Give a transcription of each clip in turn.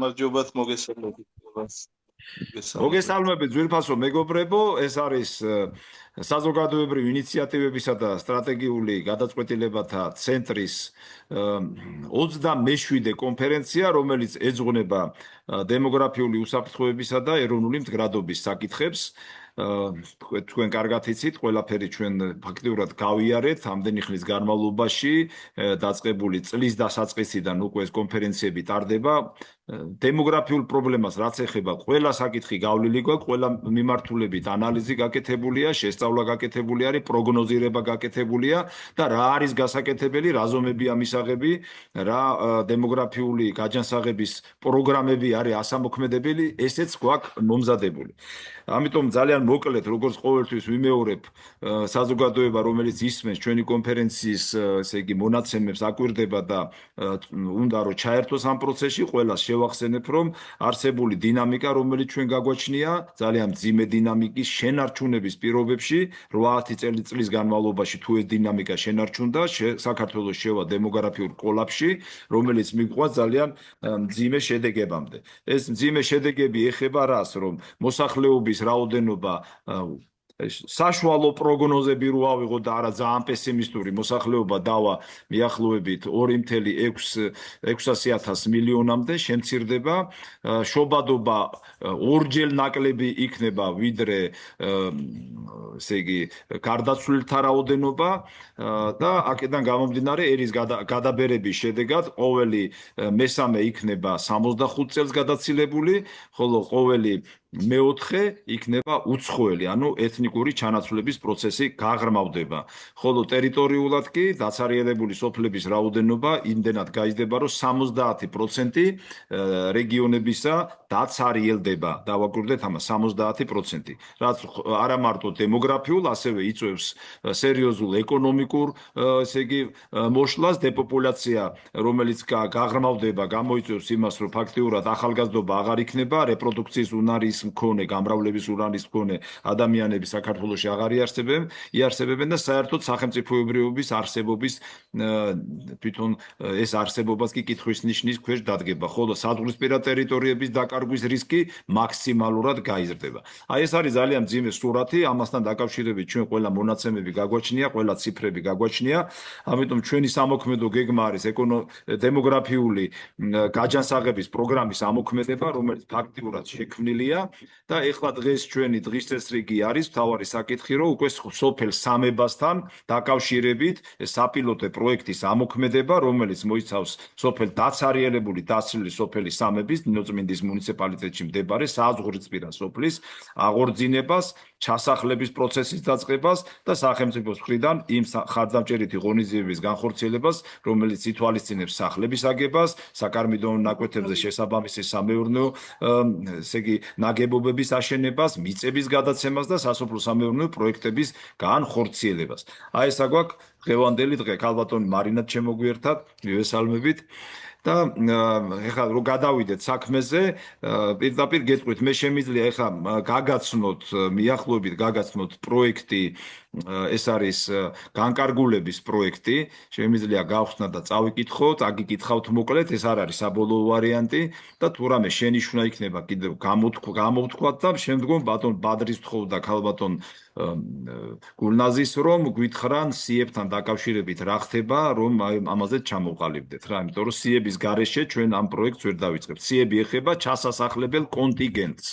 გამარჯობათ მოგესალმებით. მოგესალმებით ძვირფასო მეგობრებო, ეს არის საზოგადოებრივი ინიციატივებისა და სტრატეგიული გადაწყვეტილებათა ცენტრის 27-ე კონფერენცია, რომელიც ეძღვნება დემოგრაფიული უსაფრთხოებისა და ეროვნული მდგრადობის საკითხებს. თქვენ კარგად იცით, ყველაფერი ჩვენ ფაქტიურად გავიარეთ ამდენი ხნის განმავლობაში, დაწყებული წლის დასაწყისიდან უკვე ეს კონფერენციები ტარდება. დემოგრაფიულ პრობლემას რაც ეხება, ყველა საკითხი გავლილი გვაქვს, ყველა მიმართულებით ანალიზი გაკეთებულია, შესწავლა გაკეთებული არის, პროგნოზირება გაკეთებულია და რა არის გასაკეთებელი, რა ზომებია მისაღები, რა დემოგრაფიული გაჯანსაღების პროგრამები არის ასამოქმედებელი, ესეც გვაქვს მომზადებული. ამიტომ ძალიან მოკლედ, როგორც ყოველთვის ვიმეორებ, საზოგადოება, რომელიც ისმენს ჩვენი კონფერენციის, ესე იგი, მონაცემებს აკვირდება და უნდა რომ ჩაერთოს ამ პროცესში, ყველას შევახსენებ, რომ არსებული დინამიკა, რომელიც ჩვენ გაგვაჩნია, ძალიან მძიმე დინამიკის შენარჩუნების პირობებში, 8 წლის განმავლობაში თუ ეს დინამიკა შენარჩუნდა, საქართველოს შევა დემოგრაფიურ კოლაფსში, რომელიც მიგვყვა ძალიან მძიმე შედეგებამდე. ეს მძიმე შედეგები ეხება რას, რომ მოსახლეობის რაოდენობა საშუალო პროგნოზები რო ავიღოთ და არა ძალიან პესიმისტური მოსახლეობა დავა მიახლოებით 2.600 მილიონამდე შემცირდება, შობადობა ორჯერ ნაკლები იქნება ვიდრე ესე იგი გარდაცვლილთა რაოდენობა და აქედან გამომდინარე ერის გადაბერების შედეგად ყოველი მესამე იქნება 65 წელს გადაცილებული, ხოლო ყოველი მეოთხე იქნება უცხოელი, ანუ ეთნიკური ჩანაცვლების პროცესი გაღრმავდება. ხოლო ტერიტორიულად კი დაცარიელებული სოფლების რაოდენობა იმდენად გაიზრდება, რომ 70% რეგიონებისა დაცარიელდება. დავაკვირდეთ ამას 70%, რაც არა მარტო დემოგრაფიულ, ასევე იწვევს სერიოზულ ეკონომიკურ, ესე იგი, მოშლას, დეპოპულაცია, რომელიც გაღრმავდება, გამოიწვევს იმას, რომ ფაქტიურად ახალგაზრდობა აღარ იქნება, რეპროდუქციის უნარის მქონე, გამრავლების უნარის მქონე ადამიანები საქართველოში აღარ იარსებებენ და საერთოდ სახელმწიფოებრიობის არსებობის თვითონ ეს არსებობას კი კითხვის ნიშნის ქვეშ დადგება, ხოლო საზღვრისპირა ტერიტორიების დაკარგვის რისკი მაქსიმალურად გაიზრდება. აი ეს არის ძალიან მძიმე სურათი, ამასთან დაკავშირებით ჩვენ ყველა მონაცემები გაგვაჩნია, ყველა ციფრები გაგვაჩნია, ამიტომ ჩვენი სამოქმედო გეგმა არის დემოგრაფიული გაჯანსაღების პროგრამის ამოქმედება, რომელიც ფაქტიურად შექმნილია და ეხლა დღეს ჩვენი დღის წესრიგი არის მთავარი საკითხი, რომ უკვე სოფელ სამებასთან დაკავშირებით საპილოტო პროექტის ამოქმედება, რომელიც მოიცავს სოფელ დაცარიელებული დაცლილი სოფელი სამების ნინოწმინდის მუნიციპალიტეტში მდებარე საზღვრისპირა სოფლის აღორძინებას, ჩასახლების პროცესის დაწყებას და სახელმწიფოს მხრიდან იმ ხარდამჭერითი ღონისძიებების განხორციელებას, რომელიც ითვალისწინებს სახლების აგებას, საკარმიდო ნაკვეთებზე შესაბამისი სამეურნეო, ესე იგი, ნაგებობების აშენებას, მიწების გადაცემას და სასოფლო-სამეურნეო პროექტების განხორციელებას. აი ესა გვაქვს დღევანდელი დღე. ქალბატონი მარინად შემოგვიერთად, მივესალმებით. და ეხლა რომ გადავიდეთ საქმეზე, პირდაპირ გეტყვით, მე შემიძლია ეხლა გაგაცნოთ, მიახლოებით გაგაცნოთ პროექტი, ეს არის განკარგულების პროექტი, შემიძლია გავხსნა და წავიკითხოთ, აგიკითხავთ მოკლედ, ეს არ არის საბოლოო ვარიანტი და თუ რამე შენიშვნა იქნება კიდევ გამოვთქვათ და შემდგომ ბატონ ბადრის თხოვდა ქალბატონ გულნაზის რომ გვითხრან სიებთან დაკავშირებით რა ხდება, რომ ამაზე ჩამოვყალიბდეთ რა, იმიტომ რომ სიების გარეშე ჩვენ ამ პროექტს ვერ დავიწყებთ. სიები ეხება ჩასასახლებელ კონტინგენტს.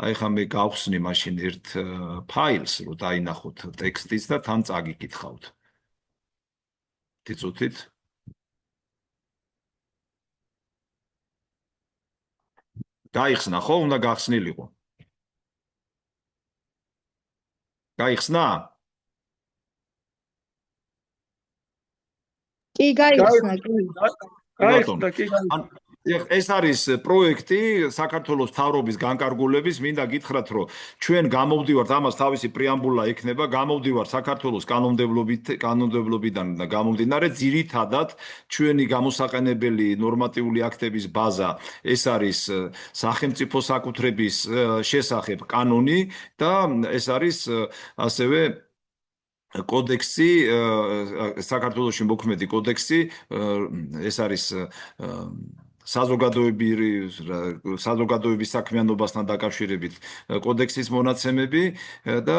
აი ხა მე გავხსნი მაშინ ერთ ფაილს, რომ დაინახოთ ტექსტიც და თან წაგიკითხავთ. თიცოთით? გაიხსნა ხო? უნდა გახსნილიყო. გაიხსნა? კი, გაიხსნა, კი. გაიხსნა, კი. ეს არის პროექტი საქართველოს მთავრობის განკარგულების, მინდა გითხრათ, რომ ჩვენ გამოვდივართ, ამას თავისი პრეამბულა ექნება, გამოვდივართ საქართველოს კანონმდებლობიდან გამომდინარე, ძირითადად ჩვენი გამოსაყენებელი ნორმატიული აქტების ბაზა, ეს არის სახელმწიფო საკუთრების შესახებ კანონი და ეს არის ასევე კოდექსი, საქართველოში მოქმედი კოდექსი, ეს არის საზოგადოების საქმიანობასთან დაკავშირებით კოდექსის მონაცემები და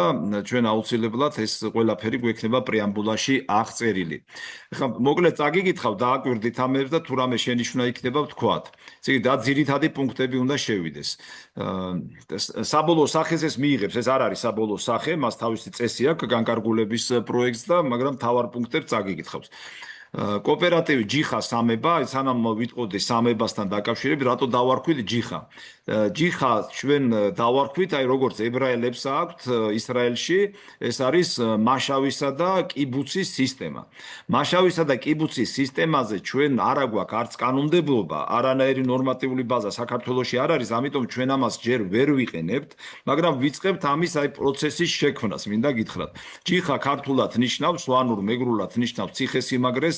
ჩვენ აუცილებლად ეს ყველაფერი გვექნება პრეამბულაში აღწერილი. ეხლა მოკლედ წაგიკითხავ და აკვირდით ამებს და თუ რამე შენიშვნა იქნება ვთქვათ. და ძირითადი პუნქტები უნდა შევიდეს. საბოლოო სახეს ეს მიიღებს, ეს არ არის საბოლოო სახე, მას თავისი წესი აქვს განკარგულების პროექტს და მაგრამ თავარ პუნქტებს წაგიკითხავს. კოოპერატივი ჯიხა სამება, სანამ ვიტყოდი სამებასთან დაკავშირებით, რატო დავარქვით ჯიხა? ჯიხა ჩვენ დავარქვით, აი როგორც ებრაელებს აქვთ ისრაელში, ეს არის მაშავისა და კიბუცის სისტემა. მაშავისა და კიბუცის სისტემაზე ჩვენ არ აგვაქვს არც კანონმდებლობა, არანაირი ნორმატიული ბაზა საქართველოში არ არის, ამიტომ ჩვენ ამას ჯერ ვერ ვიყენებთ, მაგრამ ვიწყებთ ამის აი პროცესის შექმნას, მინდა გითხრათ. ჯიხა ქართულად ნიშნავს, სვანურ მეგრულად ნიშნავს ციხესიმაგრეს,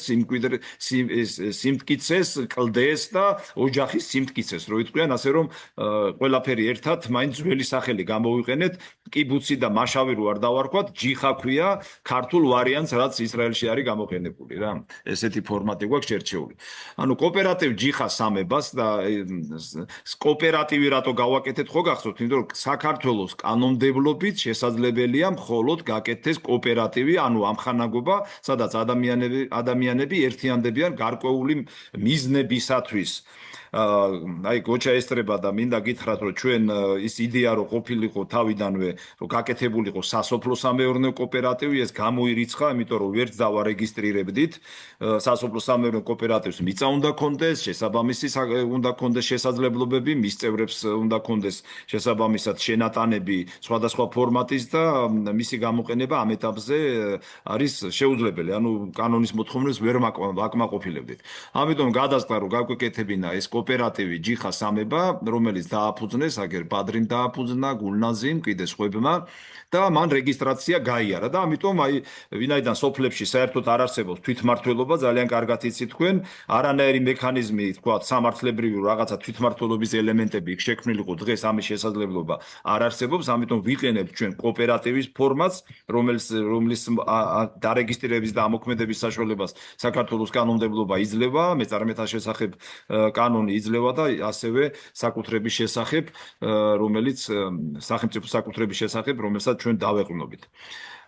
სიმტკიცეს, კლდეს და ოჯახის სიმტკიცეს, რო იტყვიან, ასე რომ ყველაფერი ერთად მაინც ძველი სახელი გამოვიყენეთ, კიბუცი და მაშავი რო არ დავარქვათ, ჯიხა ქვია ქართულ ვარიანტს, რაც ისრაელში არის გამოყენებული რა. ესეთი ფორმატი გვაქვს შერჩეული. ანუ კოოპერატივ ჯიხა სამებას და კოოპერატივი რატო გავაკეთეთ ხო გახსოვთ, იმიტომ რომ საქართველოს კანონმდებლობით შესაძლებელია მხოლოდ გაკეთდეს კოოპერატივი, ანუ ამხანაგობა, სადაც ადამიანები ერთიანდებიან გარკვეული მიზნებისათვის. აი გოჩა ესტრება და მინდა გითხრათ რომ ჩვენ ის იდეა რო ყოფილიყო თავიდანვე რომ გაკეთებულიყო სასოფლო-სამეურნეო კოოპერატივი ეს გამოირიცხა იმიტომ რომ ვერც დავარეგისტრირებდით სასოფლო-სამეურნეო კოოპერატივს მიწა უნდა კონდეს შესაბამისი უნდა კონდეს შესაძლებლობები მის წევრებს უნდა კონდეს შესაბამისად შენატანები სხვადასხვა ფორმატის და მისი გამოყენება ამ ეტაპზე არის შეუძლებელი ანუ კანონის მოთხოვნებს ვერ ვაკმაყოფილებდით ამიტომ გადასკდა რომ გაგვეკეთებინა ეს კოოპერატივი ჯიხა სამება, რომელიც დააფუძნეს, აგერ ბადრიმ დააფუძნა, გულნაზიმ, კიდე სხვებმა და მან რეგისტრაცია გაიარა და ამიტომ აი ვინაიდან სოფლებში საერთოდ არ არსებობს თვითმმართველობა, ძალიან კარგად იცით თქვენ, არანაირი მექანიზმი, თქვა, სამართლებრივი რაღაცა თვითმმართველობის ელემენტები იქ შექმნილიყო, დღეს ამის შესაძლებლობა არ არსებობს, ამიტომ ვიყენებთ ჩვენ კოოპერატივის ფორმატს, რომლის დარეგისტრირების და ამოქმედების საშუალებას საქართველოს კანონმდებლობა იძლევა, მეწარმეთა შესახებ კანონი იძლევა და ასევე საკუთრების შესახებ, რომელიც სახელმწიფო საკუთრების შესახებ, რომელსაც ჩვენ დავეყრდნობით.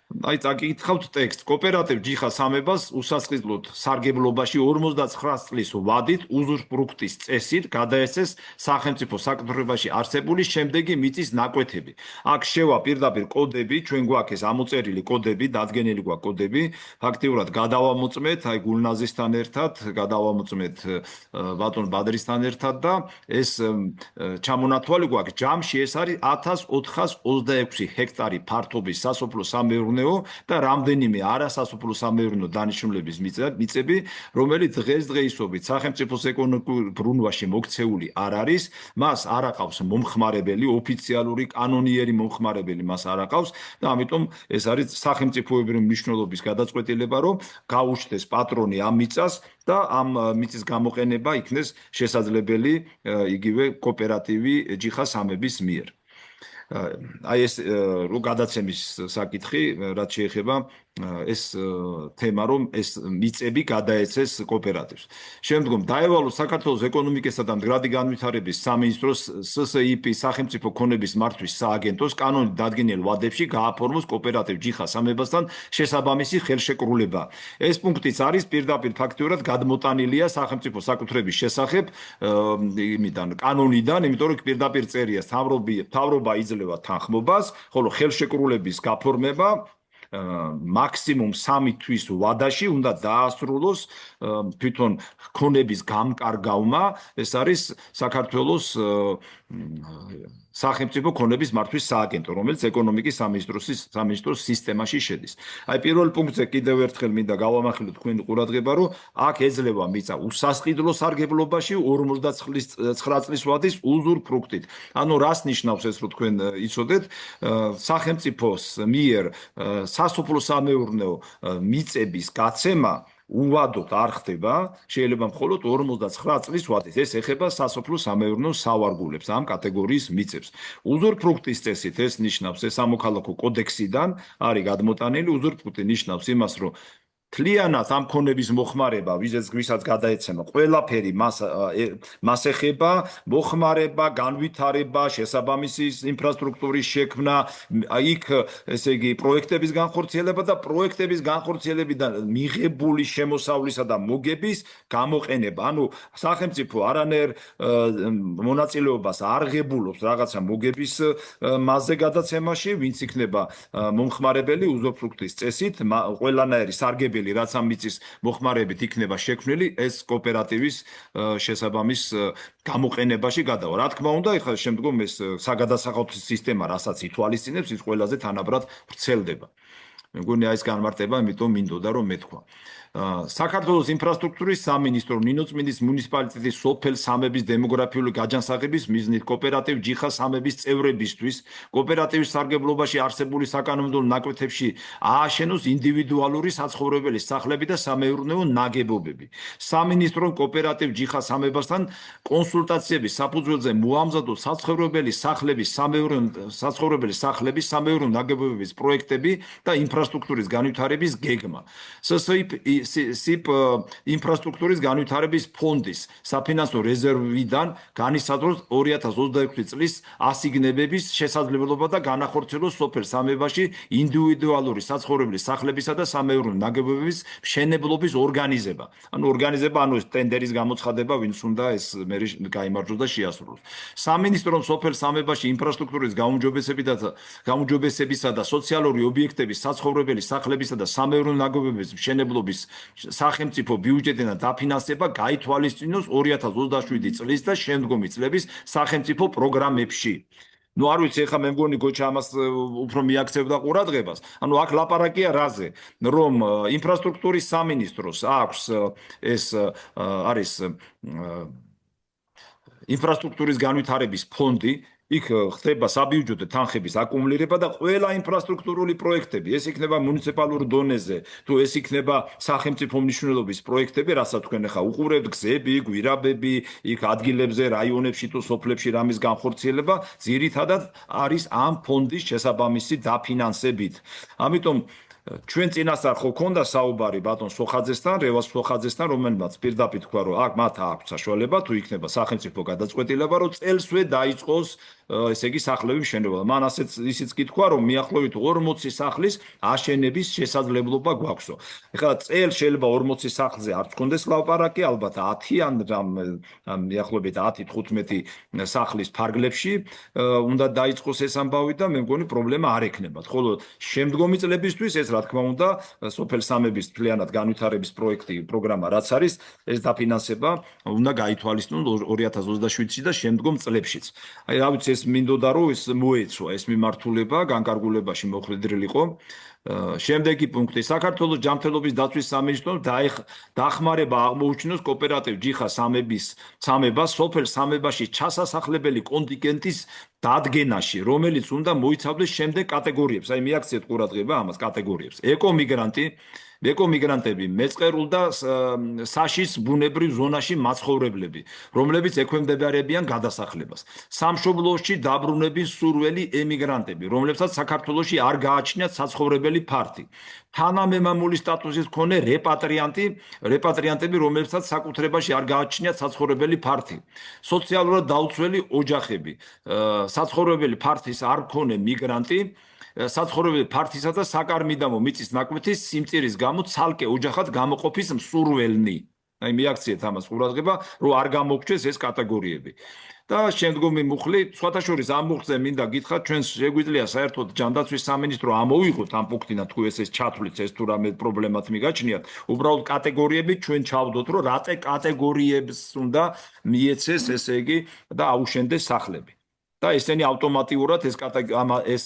აი წაკითხავთ ტექსტს. კოოპერატივ ჯიხა სამებას უსასყიდლოდ სარგებლობაში 49 წლის ვადით უზურპრუქტის წესით გადაეცეს სახელმწიფო საკუთრებაში არსებული შემდეგი მიწის ნაკვეთები. აქ შევა პირდაპირ კოდები, ჩვენ გვაქვს ეს ამოწერილი კოდები, დადგენილი გვაქვს კოდები, ფაქტიურად გადავამოწმეთ, აი გულნაზისთან ერთად, გადავამოწმეთ ბატონ ბადრისთან ერთად და ეს ჩამონათვალი გვაქვს. ჯამში ეს არის 1426 ჰექტარი ფართობის სასოფლო-სამეურნეო და რამდენიმე არასასოფლო-სამეურნეო დანიშნულების მიწები, რომელიც დღესდღეობით სახელმწიფოს ეკონომიკურ ბრუნვაში მოქცეული არ არის, მას არ აყავს მომხმარებელი, ოფიციალური კანონიერი მომხმარებელი მას არ აყავს და ამიტომ ეს არის სახელმწიფოებრივი მნიშვნელობის გადაწყვეტილება, რომ გაუჩნდეს პატრონი ამ მიწას და ამ მიწის გამოყენება იქნეს შესაძლებელი იგივე კოოპერატივი ჯიხა სამების მიერ. აი ეს რო გადაცემის საკითხი, რაც შეეხება ეს თემა, რომ ეს მიწები გადაეცეს კოოპერატივს. შემდგომ დაევალო საქართველოს ეკონომიკისა და მდგრადი განვითარების სამინისტროს SSIP სახელმწიფო ქონების მართვის სააგენტოს კანონით დადგენილ ვადებში გააფორმოს კოოპერატივ ჯიხა სამებასთან შესაბამისი ხელშეკრულება. ეს პუნქტიც არის პირდაპირ ფაქტიურად გადმოტანილია სახელმწიფო საკუთრების შესახებ იმიდან კანონიდან, იმიტომ რომ პირდაპირ წერია მთავრობა იძლევა თანხმობას, ხოლო ხელშეკრულების გაფორმება მაქსიმუმ 3 თვის ვადაში უნდა დაასრულოს თვითონ ქონების გამკარგავმა, ეს არის საქართველოს სახელმწიფო ქონების მართვის სააგენტო, რომელიც ეკონომიკის სამინისტროს სისტემაში შედის. აი პირველ პუნქტზე კიდევ ერთხელ მინდა გავამახვილოთ თქვენი ყურადღება, რომ აქ ეძლევა მიწა უსასყიდლო სარგებლობაში 49 წლის ვადის უზურპრუქტით. ანუ რას ნიშნავს ეს, რომ თქვენ იცოდეთ, სახელმწიფოს მიერ სასოფლო-სამეურნეო მიწების გაცემა უვადოდ არ ხდება, შეიძლება მხოლოდ 49 წლის ვადით. ეს ეხება სასოფლო-სამეურნეო სავარგულებს, ამ კატეგორიის მიწებს. უზურპრუქტის წესით ეს ნიშნავს, ეს სამოქალაქო კოდექსიდან არის გადმოტანილი, უზურპრუქტი ნიშნავს იმას, რომ თლიანად ამ ქონების მოხმარება, ვისაც გადაეცემა, ყველაფერი მას ეხება, მოხმარება, განვითარება, შესაბამისი ინფრასტრუქტურის შექმნა, იქ ესე იგი პროექტების განხორციელება და პროექტების განხორციელებიდან მიღებული შემოსავლისა და მოგების გამოყენება. ანუ სახელმწიფო არანაირ მონაწილეობას არ ღებულობს რაღაცა მოგების მასზე გადაცემაში, ვინც იქნება მომხმარებელი უზოფრუქტის წესით, ყველანაირი სარგებელი რაც ამ მიწის მოხმარებით იქნება შექმნილი, ეს კოოპერატივის შესაბამის გამოყენებაში გადავა. რა თქმა უნდა, ეხლა შემდგომ ეს საგადასახადო სისტემა, რასაც ითვალისწინებს, ის ყველაზე თანაბრად ვრცელდება. მე მგონი ეს განმარტება, იმიტომ მინდოდა რომ მეთქვა. საქართველოს ინფრასტრუქტურის სამინისტრო ნინო წმინდის მუნიციპალიტეტის სოფელ სამების დემოგრაფიული გაჯანსაღების მიზნით კოოპერატივ ჯიხა სამების წევრებისთვის კოოპერატივის სარგებლობაში არსებული საკანონმდებლო ნაკვეთებში ააშენოს ინდივიდუალური საცხოვრებელი სახლები და სამეურნეო ნაგებობები. სამინისტრომ კოოპერატივ ჯიხა სამებასთან კონსულტაციების საფუძველზე მოამზადოს საცხოვრებელი სახლების სამეურნეო ნაგებობების პროექტები და ინფრასტრუქტურის განვითარების გეგმა. SIP ინფრასტრუქტურის განვითარების ფონდის საფინანსო რეზერვიდან განისაზღვროს 2026 წლის ასიგნებების შესაძლებლობა და განახორციელოს სოფელ სამებაში ინდივიდუალური საცხოვრებელი სახლებისა და სამეურნეო ნაგებობების მშენებლობის ორგანიზება. ანუ ტენდერის გამოცხადება, ვინც უნდა ეს მე გაიმარჯვოს და შეასრულოს. სამინისტრომ სოფელ სამებაში ინფრასტრუქტურის გაუმჯობესებისა და სოციალური ობიექტების საცხოვრებელი სახლებისა და სამეურნეო ნაგებობების მშენებლობის სახელმწიფო ბიუჯეტიდან დაფინანსება გაითვალისწინოს 2027 წლის და შემდგომი წლების სახელმწიფო პროგრამებში. არ ვიცი, ეხლა მე მგონი გოჩა ამას უფრო მიაქცევდა ყურადღებას. აქ ლაპარაკია რაზე, რომ ინფრასტრუქტურის სამინისტროს აქვს ეს არის ინფრასტრუქტურის განვითარების ფონდი, იქ ხდება საბიუჯეტო თანხების აკუმულირება და ყველა ინფრასტრუქტურული პროექტები, ეს იქნება მუნიციპალურ დონეზე, თუ ეს იქნება სახელმწიფო მნიშვნელობის პროექტები, რასაც თქვენ ახლა უყურებთ, გზები, გვირაბები, იქ ადგილებზე, რაიონებში თუ სოფლებში რამის განხორციელება, ძირითადად არის ამ ფონდის შესაბამისი დაფინანსებით. ამიტომ ჩვენ წინასწარ ხო ქონდა საუბარი ბატონ სოხაძესთან, რევაზ სოხაძესთან, რომელმაც პირდაპირ თქვა, რომ მათ აქვს საშუალება, თუ იქნება სახელმწიფო გადაწყვეტილება, რომ წელსვე დაიწყოს ესე იგი სახლების მშენებლობა. მან ისიც კი თქვა, რომ მიახლოებით 40 სახლის აშენების შესაძლებლობა გვაქვსო. ეხლა წელს შეიძლება 40 სახლზე არ გქონდეს ლაპარაკი, ალბათ 10 ან მიახლოებით 10-15 სახლის ფარგლებში უნდა დაიწყოს ეს ამბავი და მე მგონი პრობლემა არ ექნებათ. ხოლო შემდგომი წლებისთვის ეს რა თქმა უნდა, სოფელ სამების მთლიანად განვითარების პროგრამა რაც არის, ეს დაფინანსება უნდა გაითვალისწინოს 2027-ში და შემდგომ წლებშიც. რა ვიცი, ეს მინდოდა რომ ეს მოეცვა, ეს მიმართულება განკარგულებაში მოხვედრილიყო. შემდეგი პუნქტი საქართველოს ჯანმრთელობის დაცვის სამინისტრომ დახმარება აღმოუჩინოს კოოპერატივ ჯიხა სამებას სოფელ სამებაში ჩასასახლებელი კონტინგენტის დადგენაში, რომელიც უნდა მოიცავდეს შემდეგ კატეგორიებს. მიაქციეთ ყურადღება ამას კატეგორიებს. ეკომიგრანტები, მეწყერულ და საშის ბუნებრივ ზონაში მაცხოვრებლები, რომლებიც ექვემდებარებიან გადასახლებას. სამშობლოში დაბრუნების სურველი ემიგრანტები, რომლებსაც საქართველოში არ გააჩნიათ საცხოვრებელი ფართი. თანამემამული სტატუსის მქონე რეპატრიანტები, რომლებსაც საკუთრებაში არ გააჩნიათ საცხოვრებელი ფართი. სოციალურად დაუცველი ოჯახები, საცხოვრებელი ფართის არ მქონე მიგრანტი, საცხოვრებელი ფართისა და საკარმიდამო მიწის ნაკვეთის სიმწირის გამო ცალკე ოჯახად გამოყოფის მსურველნი. მიაქციეთ ამას ყურადღება, რომ არ გამოგჩეს ეს კატეგორიები. და შემდგომი მუხლი, სხვათა შორის ამ მუხლზე მინდა გითხრათ, ჩვენ შეგვიძლია საერთოდ ჯანდაცვის სამინისტრო ამოვიღოთ ამ პუნქტიდან, თუ ეს ჩათვლით, ეს თუ რამე პრობლემათ მიგაჩნიათ, უბრალოდ კატეგორიები ჩვენ ჩავდოთ, რომ რა კატეგორიებს უნდა მიეცეს, ესე იგი, და აუშენდეს სახლები. და ესენი ავტომატიურად ეს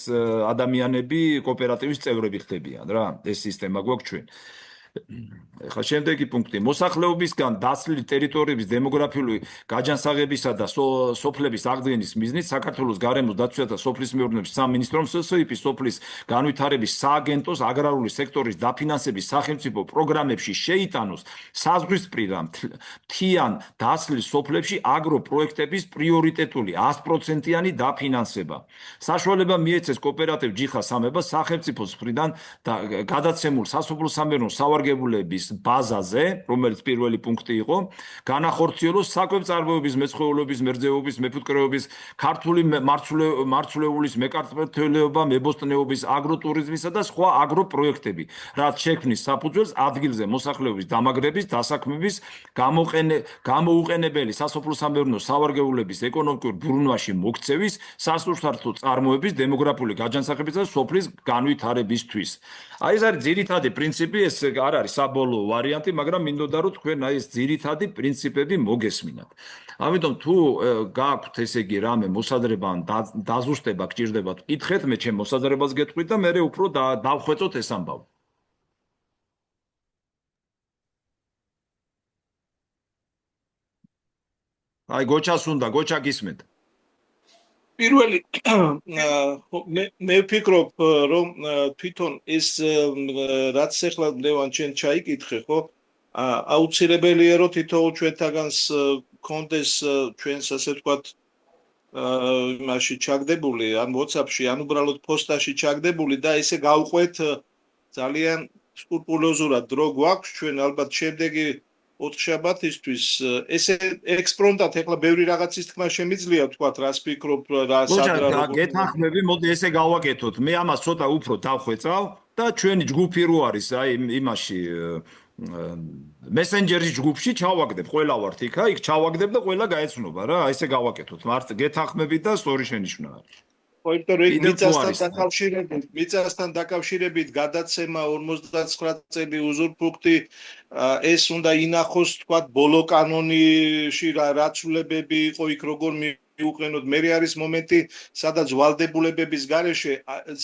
ადამიანები კოოპერატივის წევრები ხდებიან რა, ეს სისტემა გვაქვს ჩვენ. ეხლა შემდეგი პუნქტი მოსახლეობისგან დაცლილი ტერიტორიების დემოგრაფიული გაჯანსაღებისა და სოფლების აღდგენის მიზნით საქართველოს გარემოს დაცვისა და სოფლის მეურნეობის სამინისტრომ SSIP-ის სოფლის განვითარების სააგენტოს აგრარული სექტორის დაფინანსების სახელმწიფო პროგრამებში შეიტანოს საზღვრისპირა მთიან დაცლის სოფლებში აგროპროექტების პრიორიტეტული 100%-იანი დაფინანსება. საშუალება მიეცეს კოოპერატივ ჯიხა სამებას სახელმწიფოს მხრიდან გადაცემულ სასოფლო-სამეურნეო სავარგებულების ბაზაზე, რომელიც პირველი პუნქტი იყო, განახორციელოს საკვებ-წარმოების, მეცხოველეობის, მებრძოლობის, მეფუტკრეობის, ქართული მარცვლეულის მეკარტოფილეობა, მებოსტნეობის, აგროტურიზმისა და სხვა აგროპროექტები, რაც შექმნის საფუძველს ადგილზე მოსახლეობის დამაგრების, დასაქმების, გამოუყენებელი სასოფლო-სამეურნეო სავარგებულების ეკონომიკურ ბრუნვაში მოქცევის, სასურსათო წარმოების, დემოგრაფიული გაჯანსაღების და სოფლის განვითარებისთვის. აი ეს არის ძირითადი პრინციპი, ეს არ არის საბოლოო ვარიანტი, მაგრამ მინდოდა რომ თქვენ აი ეს ძირითადი პრინციპები მოგესმინათ. ამიტომ თუ გაქვთ ესე იგი რამე მოსადრება ან დაზუსტება გჭირდებათ, კითხეთ, მე ჩემ მოსადრებას გეტყვით და მე უფრო დავხვეწოთ ეს ამბავი. აი გოჩას უნდა, გოჩა გისმენთ. პირველი მე ვფიქრობ რომ თვითონ ეს რაც ახლა ლევან ჩვენ ჩაიკითხე ხო აუცილებელია რომ თითოეულ ჩვენთაგანს კონდეს ჩვენს ასე ვთქვათ იმაში ჩაგდებული ან WhatsApp-ში ან უბრალოდ პოსტაში ჩაგდებული და ესე გავყვეთ ძალიან სკრუპულოზურად დრო გვაქვს ჩვენ ალბათ შემდეგი 4 შაბათისთვის ესე ექსპრომტად ეხლა ბევრი რაღაცის თქმა შემიძლია ვთქვათ რას ფიქრობ რა სადრა გეთანხმები მოდი ესე გავაკეთოთ მე ამას ცოტა უფრო დავხვეწავ და ჩვენი ჯგუფი რო არის აი იმაში მესენჯერის ჯგუფში ჩავაგდებ ყველა ვართ იქა იქ ჩავაგდებ და ყველა გაეცნობა რა აი ესე გავაკეთოთ მართ გეთანხმებით და სწორი შენიშვნა არის მიწასთან დაკავშირებით გადაცემა 59 წელი უზურპუქტი ეს უნდა ინახოს თქვათ ბოლო კანონიში რა ცვლილებები იყო იქ როგორ მიუყენოთ მე არის მომენტი სადაც ვალდებულებების გარეშე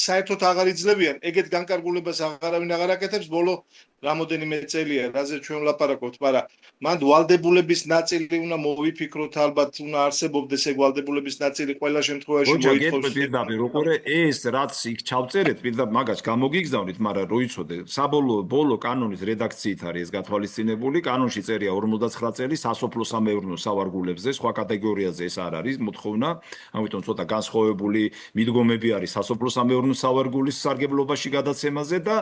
საერთოდ აღარ იძლევიან ეგეთ განკარგულებას აღარავინ აღარ აკეთებს ბოლო რამოდენიმე წელია რაზე ჩვენ ვლაპარაკობთ მაგრამ მან ვალდებულების ნაწილი უნდა მოვიფიქროთ ალბათ უნდა არსებობდეს ეგ ვალდებულების ნაწილი ყველა შემთხვევაში მოითხოვს პირდაპირ როგორ ეს რაც იქ ჩავწერეთ პირდაპირ მაგას გამოგიგზავნით მაგრამ რო იცოდე საბოლოო ბოლო კანონის რედაქციით არის ეს გათვალისწინებული კანონში წერია 59 წელი სასოფლო-სამეურნეო სავარგულებზე სხვა კატეგორიაზე ეს არ არის მოთხოვნა ამიტომ ცოტა განსხვავებული მიდგომები არის სასოფლო-სამეურნეო სავარგულის სარგებლობაში გადაცემაზე და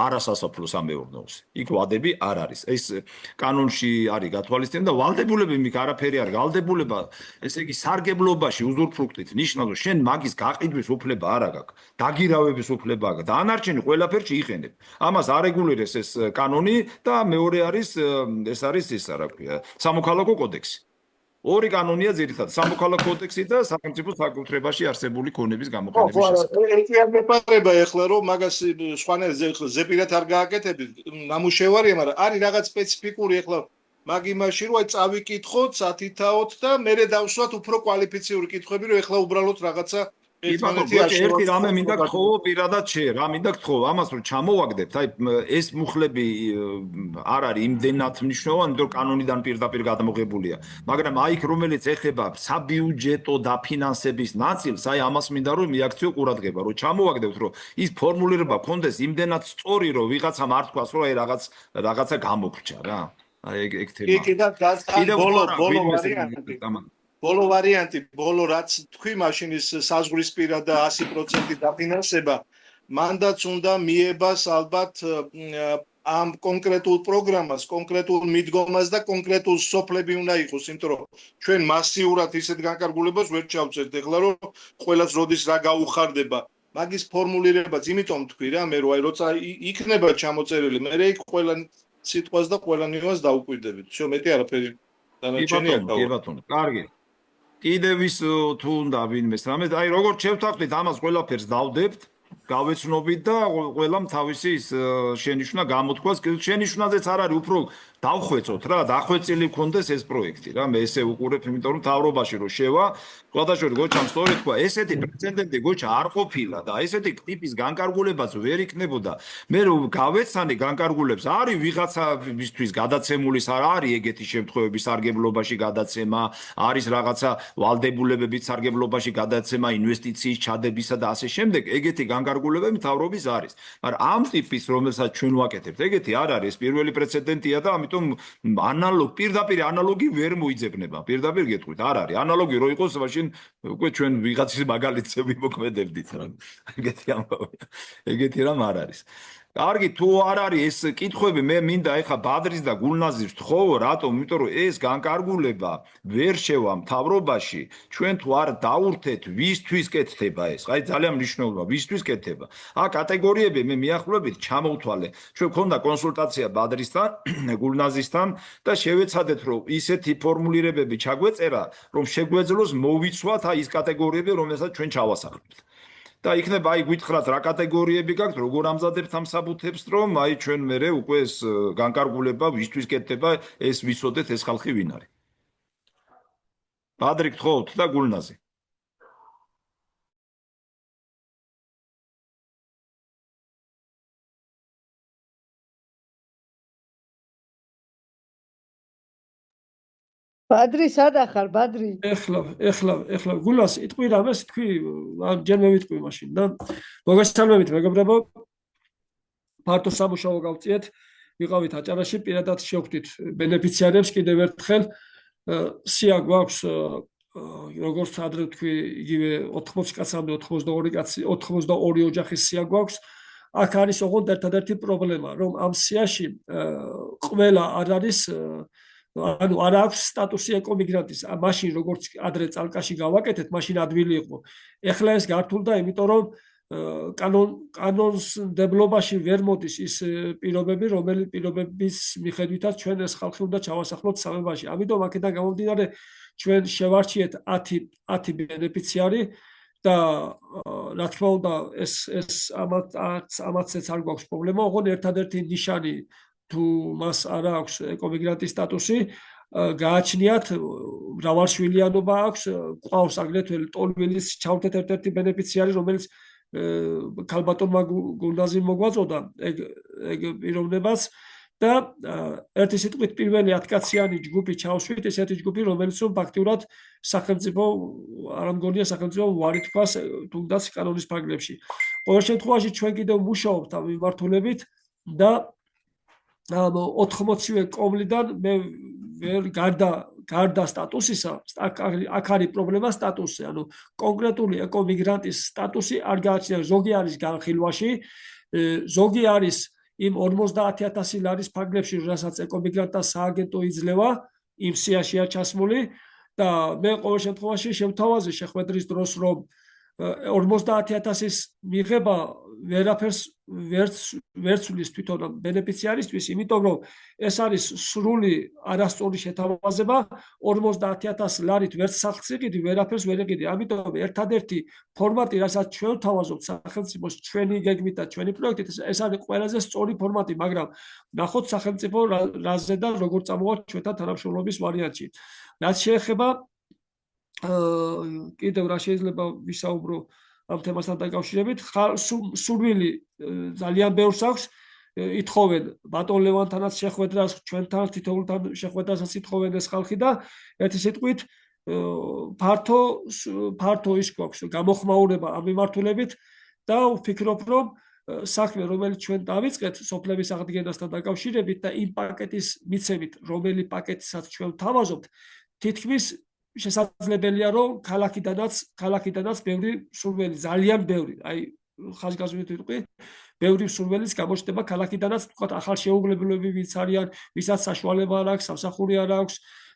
არასასოფლო-სამეურნეო იქ ვადები არ არის. ეს კანონში არის გათვალისწინებული და ვალდებულები მიქ არაფერი არ ვალდებულება, ესე იგი სარგებლობაში უზურპრუქტით ნიშნავს რომ შენ მაგის გაყიდვის უფლება არ აქვს. დაგირავების უფლება აქვს. დანარჩენი ყველაფერში იყენებ. ამას არეგულირებს ეს კანონი და მეორე არის ეს არის ისა რა ქვია, სამოქალაქო კოდექსი. ორი კანონია ძირითადად სამოქალაქო კოდექსი და სახელმწიფო საკუთრებაში არსებული ქონების გამოყენების შესახებ. ეს არ მეპარება ეხლა რომ მაგას სხვანაირად ზეპირად არ გააკეთებით, ნამუშევარია, მაგრამ არის რაღაც სპეციფიკური ეხლა მაგ იმაში რომ აი წავიკითხოთ, სათითაოთ და მერე დავსვათ უფრო კვალიფიციური კითხვები, რომ ეხლა უბრალოდ რაღაცა ერთი რამე მინდა გთხოვო პირადად რა მინდა გთხოვო ამას რომ ჩამოვაგდებთ აი ეს მუხლები არ არის იმდენად მნიშვნელოვანი რომ კანონიდან პირდაპირ გადმოღებულია მაგრამ აი რომელიც ეხება საბიუჯეტო დაფინანსების ნაწილს აი ამას მინდა რომ მიაქციო ყურადღება რომ ჩამოვაგდებთ რომ ის ფორმულირება კონდეს იმდენად სწორი რომ ვიღაცამ არ თქვას რომ აი რაღაცა გამოგრჩა რა აი ეგ თემა ბოლო ვარიანტი, ბოლო რაც თქვი მაშინ ის საზღვრისპირა და 100% დაფინანსება, მანდაც უნდა მიებას ალბათ ამ კონკრეტულ პროგრამას, კონკრეტულ მიდგომას და კონკრეტულ სოფლები უნდა იყოს, იმიტომ რომ ჩვენ მასიურად ისეთ განკარგულებას ვერ ჩავწერთ, ეხლა რომ ყველას როდის რა გაუხარდება. მაგის ფორმულირებაც, იმიტომ თქვი რა, მე რომ აი როცა იქნება ჩამოწერილი, მე იქ ყველა სიტყვას და ყველა ნიუანსს დაუკვირდებით. всё, მეტი არაფერი დანარჩენია. კი ბატონო, კარგი. კიდევ ის თუ უნდა ვინმეს რამე აი როგორც შევთანხმდით ამას ყველაფერს დავდებთ გავეცნობით და ყველამ თავისი შენიშვნა გამოთქვას შენიშვნაზეც არ არის უფრო დავხვეწოთ რა დახვეწილი გქონდეს ეს პროექტი რა მე ესე უყურებ იმიტომ რომ თავრობაში რო შევა ყველაშორის გოჩამ სწორი თქვა ესეთი პრეცედენტი გოჩა არ ყოფილა და ესეთი ტიპის განკარგულებაც ვერ იქნებოდა მე რომ გავეცანი განკარგულებს არის ვიღაცისთვის გადაცემული არ არის ეგეთი შემთხვევები სარგებლობაში გადაცემა არის რაღაცა ვალდებულებებით სარგებლობაში გადაცემა ინვესტიციის ჩადებისა და ასე შემდეგ ეგეთი განკარგულებები მთავრობის არის მაგრამ ამ ტიპის რომელსაც ჩვენ ვაკეთებთ ეგეთი არ არის ეს პირველი პრეცედენტია და ამიტომ პირდაპირ ანალოგი ვერ მოიძებნება პირდაპირ გეტყვით არ არის ანალოგი რო იყოს მაშინ უკვე ჩვენ ვიღაცის მაგალითს ვიმოქმედებდით რა ეგეთი რამ არ არის კარგი, თუ არ არის ეს კითხვები, მე მინდა ეხა ბადრის და გულნაზის ვთხოვო, რატომ? იმიტომ რომ ეს განკარგულება ვერ შევა მთავრობაში, ჩვენ თუ არ დაურთეთ, ვისთვის კეთდება ეს? აი ძალიან მნიშვნელოვანია, ვისთვის კეთდება. კატეგორიები მე მიახლოებით ჩამოვთვალე. ჩვენ გქონდა კონსულტაცია ბადრისთან, გულნაზისთან და შევეცადეთ, რომ ისეთი ფორმულირებები ჩაგვეწერა, რომ შეგვეძლოს მოვიცვათ აი ის კატეგორიები, რომელსაც ჩვენ ჩავასახლებთ. და იქნება აი გითხრათ რა კატეგორიები გაქვთ, როგორ ამზადებთ ამ საბუთებს, რომ აი ჩვენ მერე უკვე ეს განკარგულება ვისთვის კეთდება, ეს ვიცოდეთ ეს ხალხი ვინ არის. ბადრი გთხოვთ და გულნაზი. ბადრი სადა ხარ, ბადრი? ეხლა გულას იტყვი რამეს თქვი, ჯერ მე ვიტყვი მაშინ და მოგესალმებით მეგობრებო. ფართო სამუშაო გავწიეთ, ვიყავით აჭარაში, პირადად შევხვდით ბენეფიციარებს კიდევ ერთხელ. სია გვაქვს როგორც ადრე თქვი, იგივე 80 კაცამდე 82 კაცი, 82 ოჯახის სია გვაქვს. აქ არის ოღონდ ერთადერთი პრობლემა, რომ ამ სიაში ყველა არ არის ანუ არ აქვს სტატუსი ეკომიგრანტის. მაშინ როგორც ადრე წალკაში გავაკეთეთ, მაშინ ადვილი იყო. ეხლა ეს გართულდა, იმიტომ რომ კანონმდებლობაში ვერ მოდის ის პირობები, რომელი პირობების მიხედვითაც ჩვენ ეს ხალხი უნდა ჩავასახლოთ სამებაში. ამიტომ აქედან გამომდინარე, ჩვენ შევარჩიეთ 10 ბენეფიციარი და რა თქმა უნდა, ეს ამათაც არ გვაქვს პრობლემა, ოღონდ ერთადერთი ნიშანი თუ მას არ აქვს ეკომიგრანტის სტატუსი, გააჩნიათ მრავალშვილიანობა აქვს, ყავს აგრეთვე ტოლვილის ჩავთეთ ერთ-ერთი ბენეფიციარი, რომელიც ქალბატონმა გულნაზიმ მოგვაწოდა ეგ პიროვნებას და ერთი სიტყვით პირველი 10 კაციანი ჯგუფი ჩავშვით, ესეთი ჯგუფი, რომელიც ფაქტიურად სახელმწიფო არ მგონია სახელმწიფო ვარი თქვას თუნდაც კანონის ფარგლებში. ყოველ შემთხვევაში ჩვენ კიდევ მუშაობთ ამ მიმართულებით და 80-ვე კომლიდან მე ვერ გარდა სტატუსისა, აქ არის პრობლემა სტატუსი, ანუ კონკრეტული ეკომიგრანტის სტატუსი არ გააჩნია, ზოგი არის განხილვაში, ზოგი არის იმ 50,000 ლარის ფარგლებში, რასაც ეკომიგრანტთა სააგენტო იძლევა, იმ სიაშია ჩასმული და მე ყოველ შემთხვევაში შევთავაზე შეხვედრის დროს, რომ 50,000-ის მიღება ვერაფერს ვერ ცვლის თვითონ ბენეფიციარისთვის, იმიტომ რომ ეს არის სრული არასწორი შეთავაზება, 50,000 ლარით ვერც სახლს იყიდი, ვერაფერს ვერ იყიდი. ამიტომ ერთადერთი ფორმატი, რასაც ჩვენ ვთავაზობთ სახელმწიფოს ჩვენი გეგმით და ჩვენი პროექტით, ეს არის ყველაზე სწორი ფორმატი, მაგრამ ნახოთ სახელმწიფო რაზე და როგორ წამოვა ჩვენთან თანამშრომლობის ვარიანტში. რაც შეეხება კიდევ რა შეიძლება ვისაუბრო ამ თემასთან დაკავშირებით, სურვილი ძალიან ბევრს აქვს, ითხოვენ ბატონ ლევანთანაც შეხვედრას, ჩვენთან თითოეულთან შეხვედრასაც ითხოვენ ეს ხალხი და ერთი სიტყვით ფართო ის გვაქვს გამოხმაურება ამ მიმართულებით და ვფიქრობ, რომ საქმე, რომელიც ჩვენ დავიწყეთ სოფლების აღდგენასთან დაკავშირებით და იმ პაკეტის მიცემით, რომელი პაკეტისაც ჩვენ ვთავაზობთ, თითქმის შესაძლებელია, რომ ქალაქიდანაც ბევრი სურველი, ძალიან ბევრი, აი ხაზგასმით ვიტყვი, ბევრი სურველის გამოჩნდება ქალაქიდანაც, თქვათ, ახალ შეუღლებელები ვინც არიან, ვისაც საშუალება არ აქვს, სამსახური არ აქვს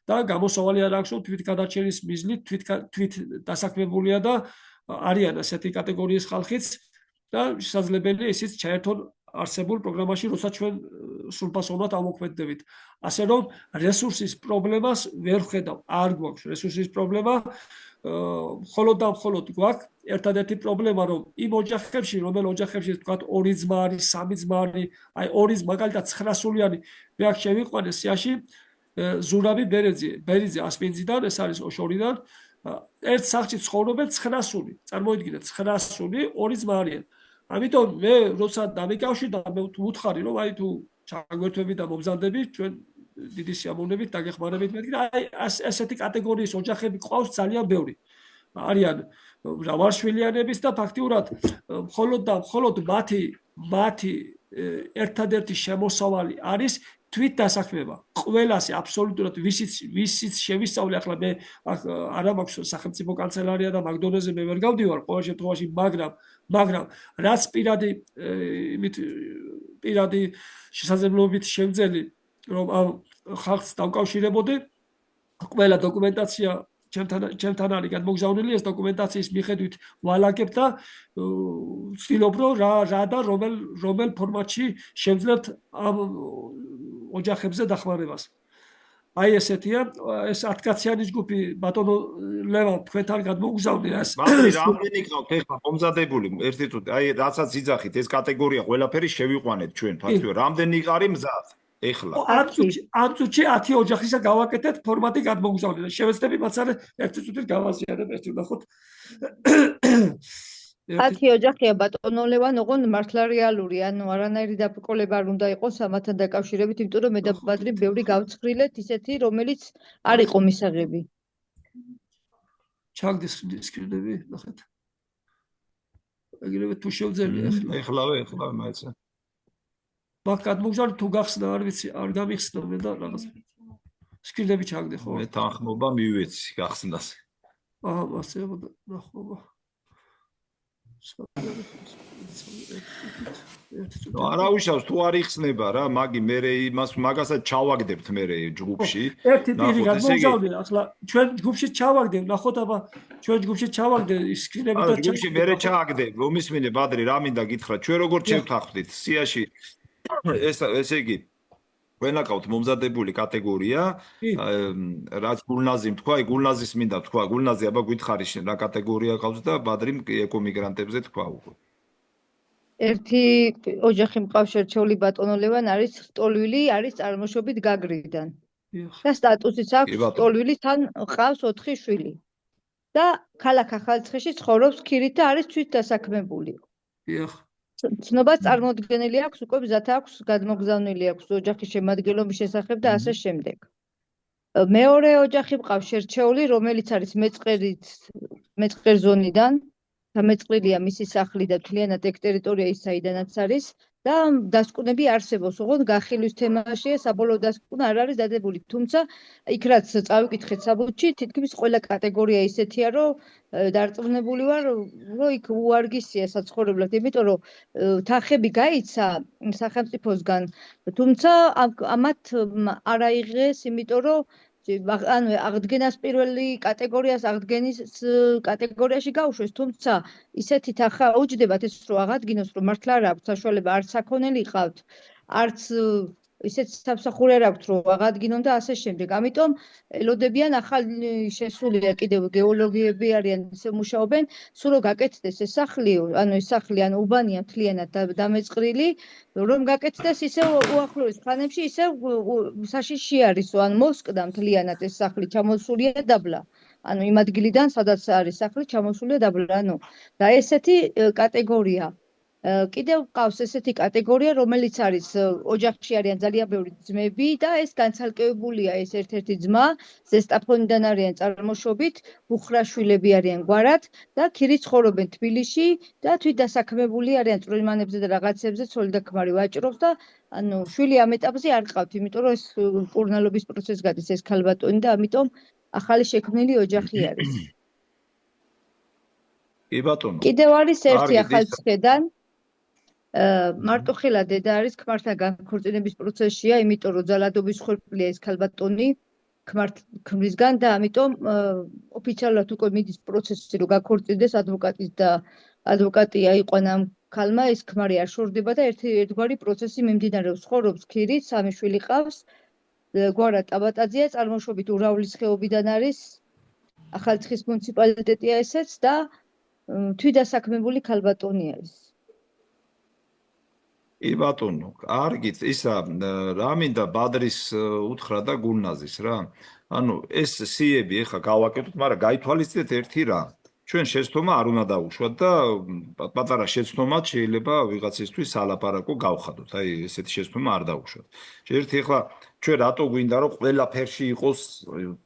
და გამოსავალი არ აქვს, რომ თვითგადარჩენის მიზნით თვით დასაქმებულია და არიან ასეთი კატეგორიის ხალხიც და შესაძლებელია ისიც ჩაერთონ არსებულ პროგრამაში, როცა ჩვენ სრულფასოვნად ამოქმედდებით. ასე რომ რესურსის პრობლემას ვერ ვხედავ, არ გვაქვს რესურსის პრობლემა, მხოლოდ და მხოლოდ გვაქვს ერთადერთი პრობლემა, რომ იმ ოჯახებში, რომელ ოჯახებში თქვათ 2 ძმა არის, 3 ძმა არის, აი 2 მაგალითად 9 სულიანი, მე აქ შევიყვანე სიაში ზურავი ბერიძე ასპინძიდან, ეს არის ოშორიდან, ერთ სახლში ცხოვრობენ 9 სული. წარმოიდგინეთ, 9 სული, 2 ძმა არიან. ამიტომ მე როცა დამიკავშირდა, მე ვუთხარი, რომ აი თუ ჩაგვერთვები და მომზადები, ჩვენ დიდი სიამოვნებით დაგეხმარებით მეთქი და აი ასეთი კატეგორიის ოჯახები ყავს ძალიან ბევრი. არიან მრავალშვილიანების და ფაქტიურად მხოლოდ მათი ერთადერთი შემოსავალი არის თვით დასაქმება ყველასე აბსოლუტურად ვისიც შევისწავლე ახლა მე არა მაქვს სახელმწიფო კანცელარია და მაგდონეზე მე ვერ გავდივარ ყოველ შემთხვევაში მაგრამ რაც პირადი შესაძლებლობით შემძელი რომ ამ ხალხს დავკავშირებოდი ყველა დოკუმენტაცია ჩემთან არის გადმოგზავნილი ეს დოკუმენტაციის მიხედვით ვალაგებ და ვცდილობ რომ რა და რომელ ფორმატში შევძლებთ ამ ოჯახებზე დახმარებას. აი ესეთია ეს 10 კაციანი ჯგუფი ბატონო ლევან თქვენთან გადმოგზავნე ეს რამდენი ყავთ ეხლა მომზადებული ერთი წუთი აი რასაც იძახით ეს კატეგორია ყველაფერი შევიყვანეთ ჩვენ ფაქტობრივად რამდენი არის მზად ეხლა ამ წუთში 10 ოჯახისა გავაკეთეთ ფორმატი გადმოგზავნე და შევეცდები მაცალე ერთი წუთით გავაზიარებ ერთი ვნახოთ 10 ოჯახია ბატონო ლევან, ოღონდ მართლა რეალური, ანუ არანაირი დაბრკოლება არ უნდა იყოს ამათთან დაკავშირებით, იმიტომ რომ მე და ბადრი ბევრი გავცხრილეთ ისეთი, რომელიც არ იყო მისაღები. ჩაგდეს სკრინები, ნახეთ. ეგრევე თუ შევძელი ეხლავე მაიცა. მაგ გადმოგზავნე თუ გახსნა, არ ვიცი, არ გამიხსნა მე და რაღაც სკრინები ჩაგდე ხო? მე თანხმობა მივეცი გახსნას. აჰა, ასე ნახმობა. არა უშავს თუ არ იხსნება რა მაგი მე მაგასაც ჩავაგდებთ მე ჯგუფში ერთი პირი გადმოგზავნე ახლა ჩვენ ჯგუფში ჩავაგდებ ნახოთ აბა ჩვენ ჯგუფში ჩავაგდე სკრინები და ჯგუფში მე ჩავაგდებ რომ ისმინე ბადრი რა მინდა გითხრა ჩვენ როგორ შევთანხმდით სიაში ესე იგი ყველა ყავთ მომზადებული კატეგორია რაც გულნაზიმ თქვა აი გულნაზის მინდა თქვა გულნაზი აბა გითხარი რა კატეგორია ყავს და ბადრიმ ეკო მიგრანტებზე თქვა უკვე ერთი ოჯახი მყავს შერჩეული ბატონო ლევან არის სტოლვილი არის წარმოშობით გაგრიდან და სტატუსიც აქვს სტოლვილი თან ყავს 4 შვილი და ქალაქ ახალციხეში ცხოვრობს ქირით და არის თვით დასაქმებული ცნობას წარმოდგენილი აქვს უკვე მზად აქვს გადმოგზავნილი აქვს ოჯახის შემადგენლობის შესახებ და ასე შემდეგ. მეორე ოჯახი მყავს შერჩეული, რომელიც არის მეწყერ ზონიდან და მეწყრილია მისი სახლი და მთლიანად ეგ ტერიტორია ის საიდანაც არის და დასკვნები არსებობს, ოღონდ გახილვის თემაშია, საბოლოო დასკვნა არ არის დადებული. თუმცა იქ რაც წავიკითხეთ საბუთში, თითქმის ყველა კატეგორია ისეთია, რომ დარწმუნებული ვარ, რომ იქ უარგისია საცხოვრებლად, იმიტომ რომ თანხები გაიცა სახელმწიფოსგან, თუმცა ამათ არ აიღეს, იმიტომ რომ ანუ აღდგენას პირველი კატეგორიას აღდგენის კატეგორიაში გაუშვეს, თუმცა ისეთი თანხა უჯდებათ ეს რომ აღადგინოს, რომ მართლა არ აქვს საშუალება, არც საქონელი ყავთ, არც ისეთ სამსახური არ აქვთ, რომ აღადგინონ და ასე შემდეგ. ამიტომ ელოდებიან ახალი შესულია კიდევ გეოლოგიები არიან, ისე მუშაობენ, სულ რომ გაკეთდეს ეს სახლი, ანუ ეს სახლი, ანუ უბანია მთლიანად დამეწყრილი, რომ გაკეთდეს ისე უახლოეს ხანებში, ისე საშიში არისო, ანუ მოსკდა მთლიანად ეს სახლი, ჩამოსულია დაბლა. ანუ იმ ადგილიდან, სადაც არის სახლი, ჩამოსულია დაბლა, ანუ და ესეთი კატეგორია კიდევ ყავს ესეთი კატეგორია, რომელიც არის ოჯახში არიან ძალიან ბევრი ძმები და ეს განცალკევებულია ეს ერთ-ერთი ძმა, ზესტაფონიდან არიან წარმოშობით, ბუხრაშვილები არიან გვარად და ქირით ცხოვრობენ თბილისში და თვით დასაქმებული არიან წვრილმანებზე და რაღაცებზე, ცოლი და ქმარი ვაჭრობს და ანუ შვილი ამ ეტაპზე არ ყავთ, იმიტომ რომ ეს მკურნალობის პროცესს გადის ეს ქალბატონი და ამიტომ ახალი შექმნილი ოჯახი არის. კი ბატონო. კიდევ არის ერთი ახალციხედან მარტოხელა დედა არის ქმართან განქორწინების პროცესშია, იმიტომ რომ ძალადობის ხორბლია ეს ქალბატონი ქმრისგან და ამიტომ ოფიციალურად უკვე მიდის პროცესი რომ გაქორწინდეს ადვოკატი აიყვანა ამ ქალმა ეს ქმარი არ შორდება და ერთგვარი პროცესი მიმდინარეობს ცხოვრობს ქირით, 3 შვილი ყავს გვარა ტაბატაძეა წარმოშობით ურავლის ხეობიდან არის ახალციხის მუნიციპალიტეტია ესეც და თვითდასაქმებული ქალბატონი არის. კი ბატონო, კარგით, ისა რა მინდა ბადრის უთხრა და გულნაზის რა. ანუ ეს სიები ეხა გავაკეთოთ, მაგრამ გაითვალისწინეთ ერთი რა. ჩვენ შეცდომა არ უნდა დაუშვათ და პატარა შეცდომაც შეიძლება ვიღაცისთვის სალაპარაკო გავხადოთ. აი ესეთი შეცდომა არ დაუშვათ. ერთი ეხლა ჩვენ რატო გვინდა რომ ყველაფერში იყოს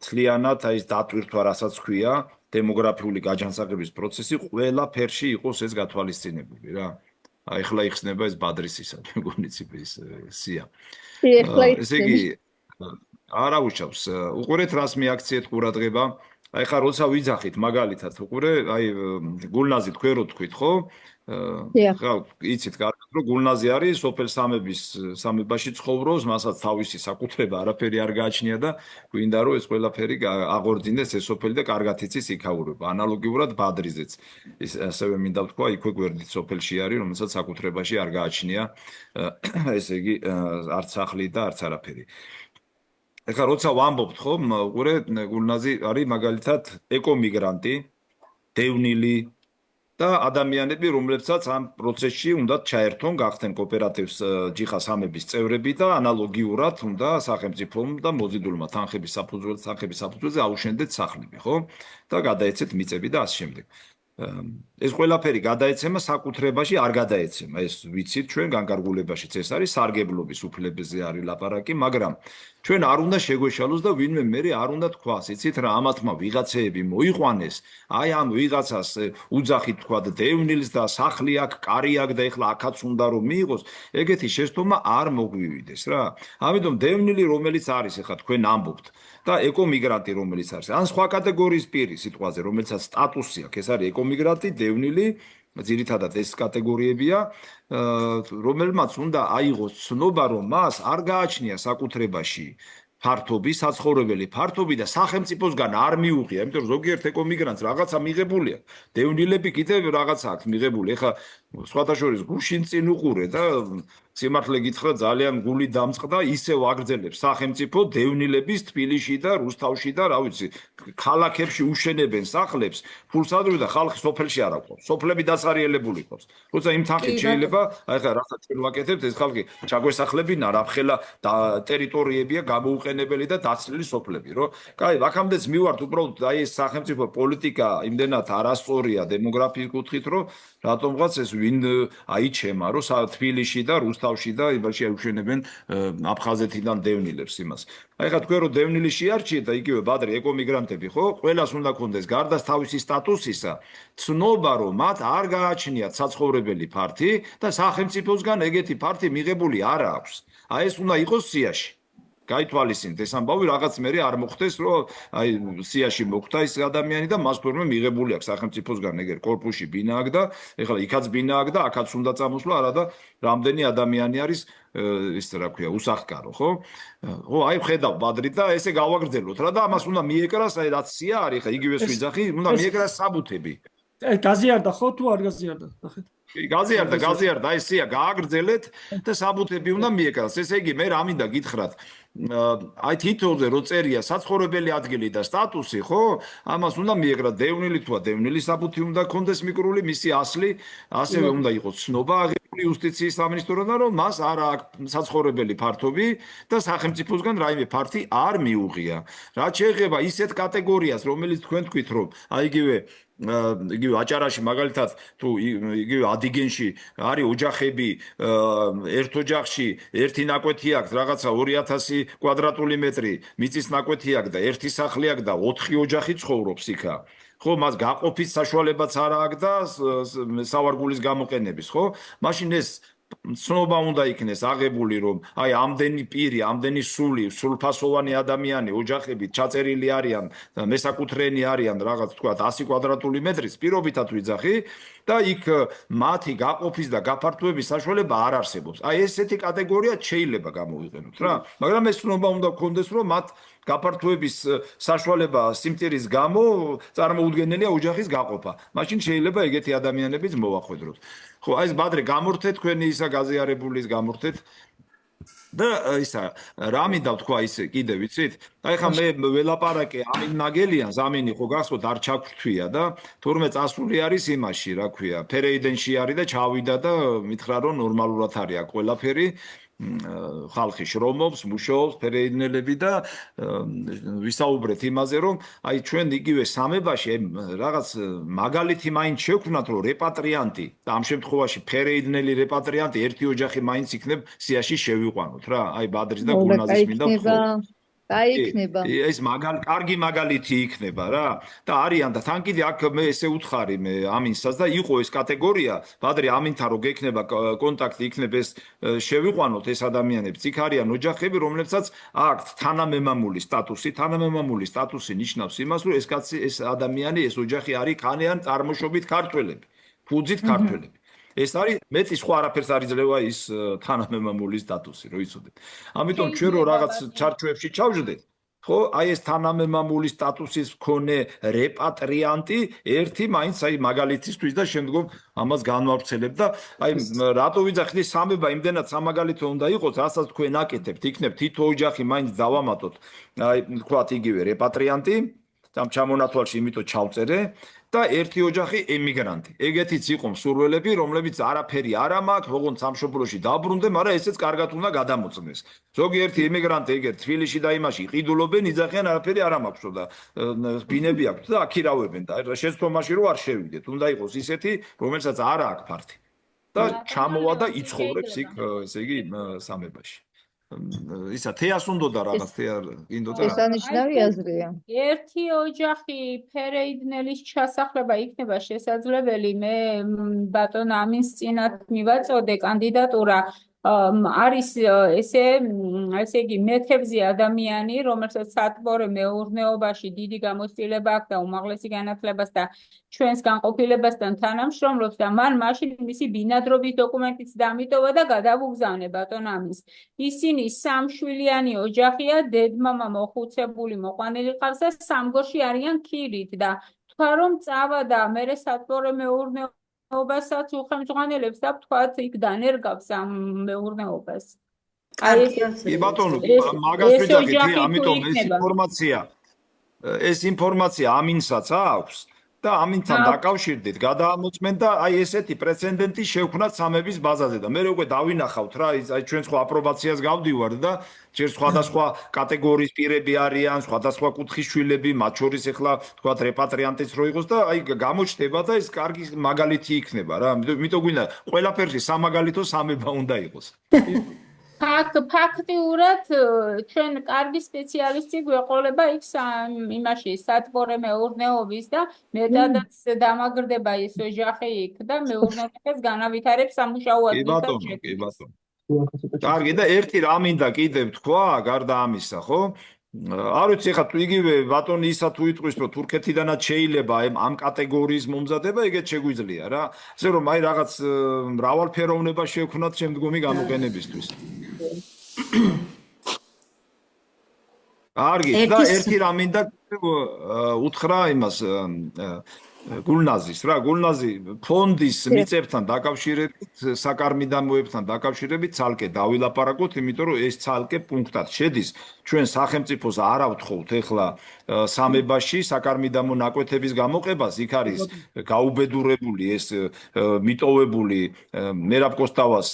თლიანად აი ეს დატვირთვა, რასაც ქვია, დემოგრაფიული გაჯანსაღების პროცესი ყველაფერში იყოს ეს გათვალისწინებული რა. აი ახლა იხსნება ეს ბადრის ისა, მეგონიცის სია. ესე იგი არა უშავს. უყურეთ რას მიაქციეთ ყურადღება. აი ხა როცა ვიძახით მაგალითად უყურე, აი გულნაზი თქვენ რო თქვით, ხო? ხა იცით კარგად რომ გულნაზი არის სოფელ სამებაში ცხოვრობს, მასაც თავისი საკუთრება არაფერი არ გააჩნია და გვინდა რომ ეს ყველაფერი აღორძინდეს ეს სოფელი და კარგად იცის იქაურება. ანალოგიურად ბადრიზეც ის ასევე მინდა ვთქვა, იქვე გვერდით სოფელში არის, რომელსაც საკუთრებაში არ გააჩნია, ესე იგი არც სახლი და არც არაფერი. ეხლა როცა ვამბობთ, ხო, უყურე გულნაზი არის მაგალითად ეკომიგრანტი, დევნილი და ადამიანები, რომლებსაც ამ პროცესში უნდა ჩაერთონ, გახდნენ კოოპერატივს ჯიხა სამების წევრები და ანალოგიურად უნდა სახელმწიფომ და მოზიდულმა თანხების საფუძველზე აუშენდეთ სახლები, ხო? და გადაეცეთ მიწები და ასე შემდეგ. ეს ყველაფერი გადაეცემა საკუთრებაში არ გადაეცემა, ეს ვიცით ჩვენ განკარგულებაშიც ეს არის სარგებლობის უფლებებზე არის ლაპარაკი, მაგრამ ჩვენ არ უნდა შეგვეშალოს და ვინმე მე არ უნდა თქვას, იცით რა, ამათმა ვიღაცეები მოიყვანეს, აი ამ ვიღაცას უძახით თქვა დევნილს და სახლი აქვს, კარი აქვს და ეხლა აქაც უნდა რომ მიიღოს, ეგეთი შეცდომა არ მოგვივიდეს რა. ამიტომ დევნილი რომელიც არის ეხლა თქვენ ამბობთ და ეკომიგრანტი რომელიც არის, ან სხვა კატეგორიის პირი სიტყვაზე, რომელსაც სტატუსი აქვს, ეს არის ეკომიგრანტი, დევნილი, ძირითადად ეს კატეგორიებია, რომელმაც უნდა აიღოს ცნობა, რომ მას არ გააჩნია საკუთრებაში ფართობი, საცხოვრებელი ფართობი და სახელმწიფოსგან არ მიუღია, იმიტომ რომ ზოგიერთ ეკომიგრანტს რაღაცა მიღებული აქვს. დევნილები კიდევ რაღაცა აქვს მიღებული. ეხლა სხვათა შორის გუშინ წინ უყურე და სიმართლე გითხრა ძალიან გული დამწყდა, ისევ აგრძელებს სახელმწიფო დევნილების თბილისში და რუსთავში და რა ვიცი, ქალაქებში უშენებენ სახლებს, ფულსადური და ხალხი სოფელში არ აყვავს. სოფლები დასარიელებული ყავს. როცა იმ თანხით შეიძლება, აი ხა რასაც ჩვენ ვაკეთებთ, ეს ხალხი ჩაგვესახლებინა, რამხელა ტერიტორიებია გამოუყენებელი და დაცლილი სოფლები, რო? კაი, აქამდეც მივართ უბრალოდ აი ეს სახელმწიფო პოლიტიკა იმდენად არასწორია დემოგრაფიის კუთხით, რომ რატომღაც ეს ვინ აიჩემა, რომ თბილისში და რუსთავში და იმაში აუშენებენ აფხაზეთიდან დევნილებს იმას. აი ხა თქვენ რომ დევნილი შეარჩიეთ და იგივე ბადრი ეკომიგრანტები, ხო? ყველას უნდა კონდეს გარდა თავისი სტატუსისა, ცნობა რომ მათ არ გააჩნიათ საცხოვრებელი ფართი და სახელმწიფოსგან ეგეთი ფართი მიღებული არ აქვს. აი ეს უნდა იყოს სიაში. გაითვალისწინეთ ეს ამბავი რაღაც მე არ მოხდეს რომ აი სიაში მოხდა ის ადამიანი და მას თორმე მიღებული აქვს სახელმწიფოსგან ეგერ კორპუსში ბინა აქვს და ეხლა იქაც ბინა აქვს და აქაც უნდა წამოსვლა არა და რამდენი ადამიანი არის ის რა ქვია უსახკარო ხო? ხო აი ხედავ ბადრი და ესე გავაგრძელოთ რა და ამას უნდა მიეკრას აი რაც სია არის ხა იგივე ვიძახი უნდა მიეკრას საბუთები. გაზიარდა ხო თუ არ გაზიარდა? ნახეთ. გაზიარდა აი სია გააგრძელეთ და საბუთები უნდა მიეკრას. ესე იგი მე რა მინდა გითხრათ აი თითოზე რო წერია საცხოვრებელი ადგილი და სტატუსი, ხო? ამას უნდა მიეკრა დევნილი თუა დევნილი საბუთი უნდა კონდეს მიკრული მისი ასლი, ასევე უნდა იყოს ცნობა აღებული იუსტიციის სამინისტროდან, რომ მას არ აქვს საცხოვრებელი ფართობი და სახელმწიფოსგან რაიმე ფართი არ მიუღია. რაც შეეხება ისეთ კატეგორიას, რომელიც თქვენ თქვით, რომ აი იგივე აჭარაში მაგალითად თუ იგივე ადიგენში არის ოჯახები ერთ ოჯახში ერთი ნაკვეთი აქვს რაღაცა 2000 კვადრატული მეტრი მიწის ნაკვეთი აქვს და ერთი სახლი აქვს და 4 ოჯახი ცხოვრობს იქა ხო მას გაყოფის საშუალებაც არ აქვს და სავარგულის გამოყენების ხო მაშინ ეს ცნობა უნდა იქნეს აღებული რომ აი ამდენი პირი, ამდენი სულფასოვანი ადამიანი, ოჯახები ჩაწერილი არიან, მესაკუთრენი არიან რაღაც თქვა 100 კვადრატული მეტრის პირობითად ვიძახი და იქ მათი გაყოფის და გაფართოების საშუალება არ არსებობს. აი ესეთი კატეგორია შეიძლება გამოვიყენოთ რა, მაგრამ ეს ცნობა უნდა გქონდეს რომ მათ გაფართოების საშუალება სიმწირის გამო წარმოუდგენელია ოჯახის გაყოფა. მაშინ შეიძლება ეგეთი ადამიანებიც მოვახვედროთ. ხო, აი ეს ბადრე გამორთეთ თქვენი ისა გაზიარებულის გამორთეთ და ისა რა მინდა ვთქვა ისე კიდე ვიცით? აი ხა მე ველაპარაკე ამინ ნაგელიანს, ამინი ხო გახსოვთ არ ჩაგვთვია და თურმე წასული არის იმაში, რა ქვია, ფერეიდენში არის და ჩავიდა და მითხრა რომ ნორმალურად არის აქ ყველაფერი. ხალხი შრომობს, მუშაობს, ფერეიდნელები და ვისაუბრეთ იმაზე, რომ აი ჩვენ იგივე სამებაში რაღაც მაგალითი მაინც შევქმნათ, რომ რეპატრიანტი და ამ შემთხვევაში ფერეიდნელი რეპატრიანტი ერთი ოჯახი მაინც იქნებ სიაში შევიყვანოთ რა. აი ბადრის და გულნაზის მინდა ვთქვა. დაიქნება. ეს კარგი მაგალითი იქნება რა და არიან და თან კიდე აქ მე ესე უთხარი მე ამინსაც და იყო ეს კატეგორია ბადრი ამინთან რო გექნება კონტაქტი იქნება ეს შევიყვანოთ ეს ადამიანებს იქ არიან ოჯახები რომლებსაც აქვთ თანამემამული სტატუსი ნიშნავს იმას რომ ეს ადამიანი ეს ოჯახი არის ქანიან წარმოშობით ქართველები ფუძით ქართველები ეს არის მეტი სხვა არაფერს არ იძლევა ის თანამემამული სტატუსი რო იცოდეთ ამიტომ ჩვენ რო რაღაც ჩარჩოებში ჩავждდეთ ხო აი ეს თანამემამული სტატუსის მქონე რეპატრიანტი ერთი მაინც აი მაგალითისთვის და შემდგომ ამას განვავრცელებ და აი რატო ვიძახდი სამება იმდენად სამაგალითო უნდა იყოს რასაც თქვენ აკეთებთ იქნებ თითო ოჯახი მაინც დავამატოთ აი თქვათ იგივე რეპატრიანტი ამ ჩამონათვალში იმიტომ ჩავწერე და ერთი ოჯახი ემიგრანტი. ეგეთიც იყო მსურველები, რომლებიც არაფერი არ მაქვს, როგორც სამშობლოში დაბრუნდნენ, მაგრამ ესეც კარგად უნდა გადამოწმეს. ზოგიერთი ემიგრანტი ეგერ თბილისში და იმაში იყიდულობენ, იძახიან არაფერი არ მაქვსო და ბინები აქვს და აქირავებენ და შეცდომაში რო არ შევიდეთ. უნდა იყოს ისეთი, რომელსაც არ აქვს ფართი. და ჩამოვა და იცხოვრებს იქ, ესე იგი, სამებაში. ისა თეას უნდოდა რაღაც თეა გინდოდა შესანიშნავი აზრია. ერთი ოჯახი ფერეიდნელის ჩასახლება იქნება შესაძლებელი. მე ბატონ ამინს წინათ მივაწოდე კანდიდატურა არის ესე იგი მეთევზი ადამიანი, რომელსაც სათბორე მეურნეობაში დიდი გამოცდილება აქვს და უმაღლესი განათლებას და ჩვენს განყოფილებასთან თანამშრომლობს და მან მაშინ მისი ბინადრობის დოკუმენტიც დამიტოვა და გადავუგზავნე ბატონ ამის. ისინი სამშვილიანი ოჯახია, დედმამა მოხუცებული მოყვანილი ყავს და სამგორში არიან ქირით და თქვა რომ წავა და მერე სათბორე მეურნეობასაც უხელმძღვანელებს და თქვათ იქ დანერგავს ამ მეურნეობას. კი ბატონო, მაგას ვიძახით, ამიტომ ეს ინფორმაცია ამინსაც აქვს და ამინთან დაკავშირდით, გადაამოწმენ და აი ესეთი პრეცედენტი შევქმნათ სამების ბაზაზე და მე უკვე დავინახავთ რა, აი ჩვენ სხვა აპრობაციას გავდივართ და ჯერ სხვადასხვა კატეგორიის პირები არიან, სხვადასხვა კუთხის შვილები, მათ შორის ახლა თქვათ რეპატრიანტიც რო იყოს და აი გამოჩნდება და ეს კარგი მაგალითი იქნება რა. იმიტომ გვინდა ყველაფერში სამაგალითო სამება უნდა იყოს. ფაქტიურად ჩვენ კარგი სპეციალისტი გვეყოლება იქ იმაში სათბორე მეურნეობის და მეტადაც დამაგრდება ეს ოჯახი იქ და მეურნეობას განავითარებს სამუშაო ადგილთან შექმნას. კარგი და ერთი რა მინდა კიდევ თქვა გარდა ამისა, ხო? არ ვიცი ხა თუ იგივე ბატონი ისა თუ იტყვის რომ თურქეთიდანაც შეიძლება ამ კატეგორიის მომზადება ეგეც შეგვიძლია რა. ასე რომ აი რაღაც მრავალფეროვნება შევქმნათ შემდგომი გამოყენებისთვის. კარგი და ერთი რა მინდა უთხრა იმას გულნაზის რა გულნაზი ფონდის მიწებთან დაკავშირებით საკარმიდამოებთან დაკავშირებით ცალკე დავილაპარაკოთ იმიტომ რომ ეს ცალკე პუნქტად შედის ჩვენ სახელმწიფოს არ ავთხოვთ ეხლა სამებაში საკარმიდამო ნაკვეთების გამოყებას იქ არის გაუბედურებული ეს მიტოვებული მერაბ კოსტავას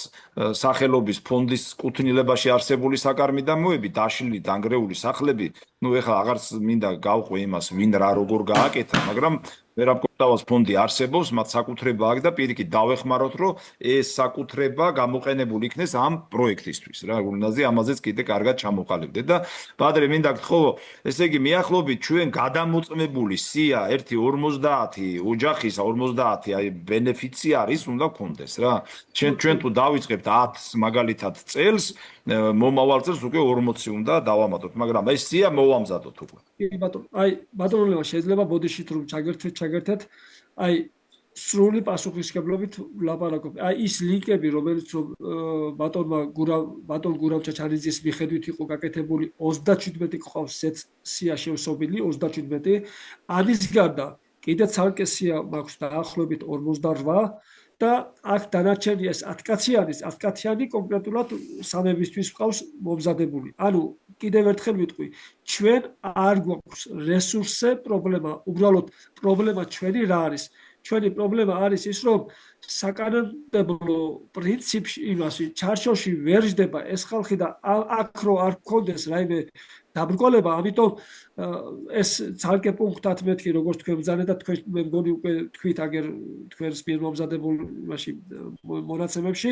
სახელობის ფონდის კუთვნილებაში არსებული საკარმიდამოები დაშლილი დანგრეული სახლები ნუ ეხლა აღარც მინდა გავყვე იმას ვინ რა როგორ გააკეთა მაგრამ მერაბ კოსტავას ფონდი არსებობს მათ საკუთრება აქვს და პირიქით დავეხმაროთ რომ ეს საკუთრება გამოყენებული იქნეს ამ პროექტისთვის რა გულნაზე ამაზეც კიდე კარგად ჩამოყალიბდეთ და ბადრე მინდა გთხოვო ესე იგი მიახლობით ჩვენ გადამოწმებული სია 1.50 ოჯახის 50 აი ბენეფიციარის უნდა გქონდეს რა ჩვენ თუ დავიწყებთ 10 მაგალითად წელს მომავალ წელს უკვე 40 უნდა დავამატოთ მაგრამ ეს სია მოვამზადოთ უკვე კი ბატონო აი ბატონო შეიძლება ბოდიშით რომ ჩაგერთეთ აი სრული პასუხისმგებლობით ვლაპარაკობ. აი ის ლინკები, რომელიც ბატონ გურავ ჩაჩარიძის მიხედვით იყო გაკეთებული 37 ყავს სია შევსობილი 37 ამის გარდა კიდე ცალკე სია მაქვს დაახლოებით 48 და აქ დანარჩენი ეს 10 კაცი არის 10 კაციანი კონკრეტულად სამებისთვის ყავს მომზადებული. ანუ კიდევ ერთხელ ვიტყვი, ჩვენ არ გვაქვს რესურსზე პრობლემა, უბრალოდ პრობლემა ჩვენი რა არის? ჩვენი პრობლემა არის ის, რომ საკანონმდებლო პრინციპში იმაში ჩარჩოში ვერ ჯდება ეს ხალხი და აქ რო არ გქონდეს რაიმე დაბრკოლება, ამიტომ ეს ცალკე პუნქტად მეთქი, როგორც თქვენ ბრძანეთ და თქვენ მე მგონი უკვე თქვით აგერ თქვენს მიერ მომზადებულ იმაში მონაცემებში,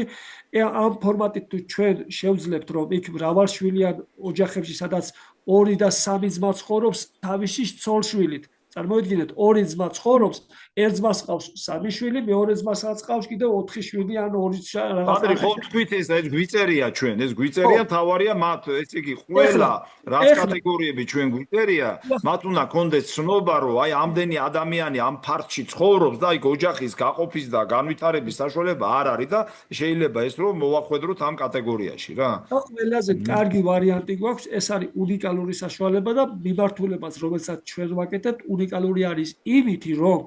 ამ ფორმატით თუ ჩვენ შევძლებთ, რომ იქ მრავალშვილიან ოჯახებში, სადაც 2 და 3 ძმა ცხოვრობს თავისი ცოლშვილით. წარმოიდგინეთ, 2 ძმა ცხოვრობს, ერთ ძმას ყავს 3 შვილი, მეორე ძმასაც ყავს კიდევ 4 შვილი ან 2 რაღაც. პატრი, ხო თქვით ეს გვიწერია ჩვენ, ეს გვიწერია თავარია მათ, ეს იგი ყველა რაც კატეგორიები ჩვენ გვიწერია, მათ უნდა კონდეს ცნობა, რომ აი ამდენი ადამიანი ამ ფარდში ცხოვრობს და აი ოჯახის გაყოფის და განვითარების საშუალება არ არის და შეიძლება ეს რომ მოვახვედროთ ამ კატეგორიაში რა. ყველაზე კარგი ვარიანტი გვაქვს, ეს არის უნიკალური საშუალება და მიმართულებაც, რომელსაც ჩვენ ვაკეთებთ, უნიკალური არის იმითი, რომ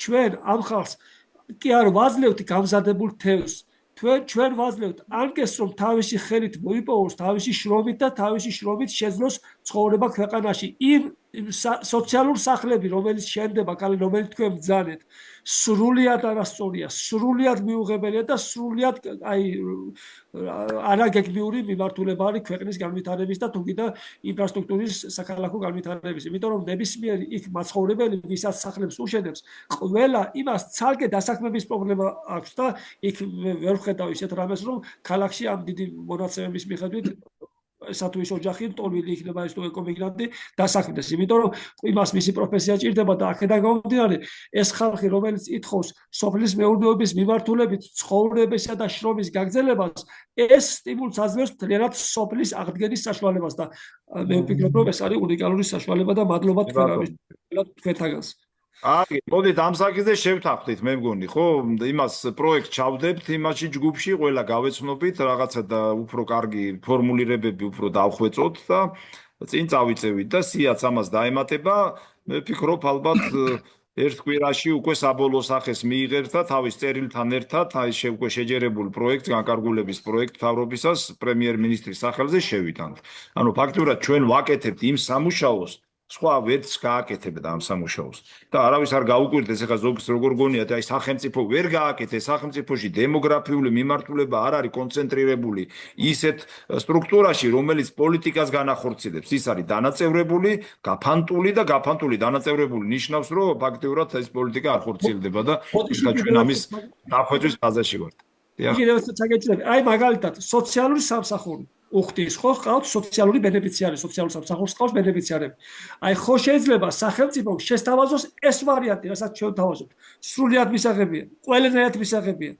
ჩვენ ამ ხალხს კი არ ვაძლევთ გამზადებულ თევზს. ჩვენ ვაძლევთ ანკეს, რომ თავისი ხელით მოიპოვოს, თავისი შრომით და თავისი შრომით შეძლოს ცხოვრება ქვეყანაში. იმ სოციალურ სახლები, რომელიც შენდება, რომელიც თქვენ ბრძანეთ, სრულიად არასწორია, სრულიად მიუღებელია და სრულიად არაგეგმიური მიმართულება არის ქვეყნის განვითარების და თუნდაც ინფრასტრუქტურის საქალაქო განვითარების. იმიტომ რომ ნებისმიერი იქ მაცხოვრებელი, ვისაც სახლებს უშენებს, ყველა იმას ცალკე დასაქმების პრობლემა აქვს და იქ ვერ ვხედავ ისეთ რამეს, რომ ქალაქში ამ დიდი მონაცემების მიხედვით ესა თუ ის ოჯახი ტოლვილი იქნება ეს თუ ეკომიგრანტი დასაქმდეს. იმიტომ რომ იმას მისი პროფესია ჭირდება და აქედან გამომდინარე ეს ხალხი, რომელიც ითხოვს სოფლის მეურნეობის მიმართულებით ცხოვრებისა და შრომის გაგრძელებას, ეს სტიმულს აძლევს მთლიანად სოფლის აღდგენის საშუალებას და მე ვფიქრობ, რომ ეს არის უნიკალური საშუალება და მადლობა თქვენთაგანს. აი, მოდით ამ საკითხზე შევთანხმდით, მე მგონი, ხო? იმას პროექტ ჩავდებთ, იმაში ჯგუფში ყველა გავეცნობით, რაღაცა და უფრო კარგი ფორმულირებები უფრო დავხვეწოთ და წინ წავიწევით და სიაც ამას დაემატება. მე ვფიქრობ, ალბათ ერთ კვირაში უკვე საბოლოო სახეს მიიღებს და თავის წერილთან ერთად აი უკვე შეჯერებულ პროექტ, განკარგულების პროექტ მთავრობისას პრემიერ-მინისტრის სახელზე შევიტანთ. ანუ ფაქტურად ჩვენ ვაკეთებთ იმ სამუშაოს, სხვა ვერც გააკეთებდა ამ სამუშაოს და არავის არ გაუკვირდეს ეხლა ზოგს როგორ გონიათ აი სახელმწიფო ვერ გააკეთეს სახელმწიფოში დემოგრაფიული მიმართულება არ არის კონცენტრირებული ისეთ სტრუქტურაში რომელიც პოლიტიკას განახორციელებს ის არის დანაწევრებული გაფანტული და გაფანტული დანაწევრებული ნიშნავს რომ ფაქტიურად ეს პოლიტიკა არ ხორციელდება და ეხლა ჩვენ ამის დახვეწვის ფაზაში ვართ. აი მაგალითად სოციალური სამსახური უხდის ხო ყავთ სოციალური ბენეფიციარი სოციალურ სამსახურს ყავს ბენეფიციარები. აი ხო შეიძლება სახელმწიფო შესთავაზოს ეს ვარიანტი, რასაც ჩვენ თავაზობთ. სრულიად მისაღებია, ყველანაირად მისაღებია.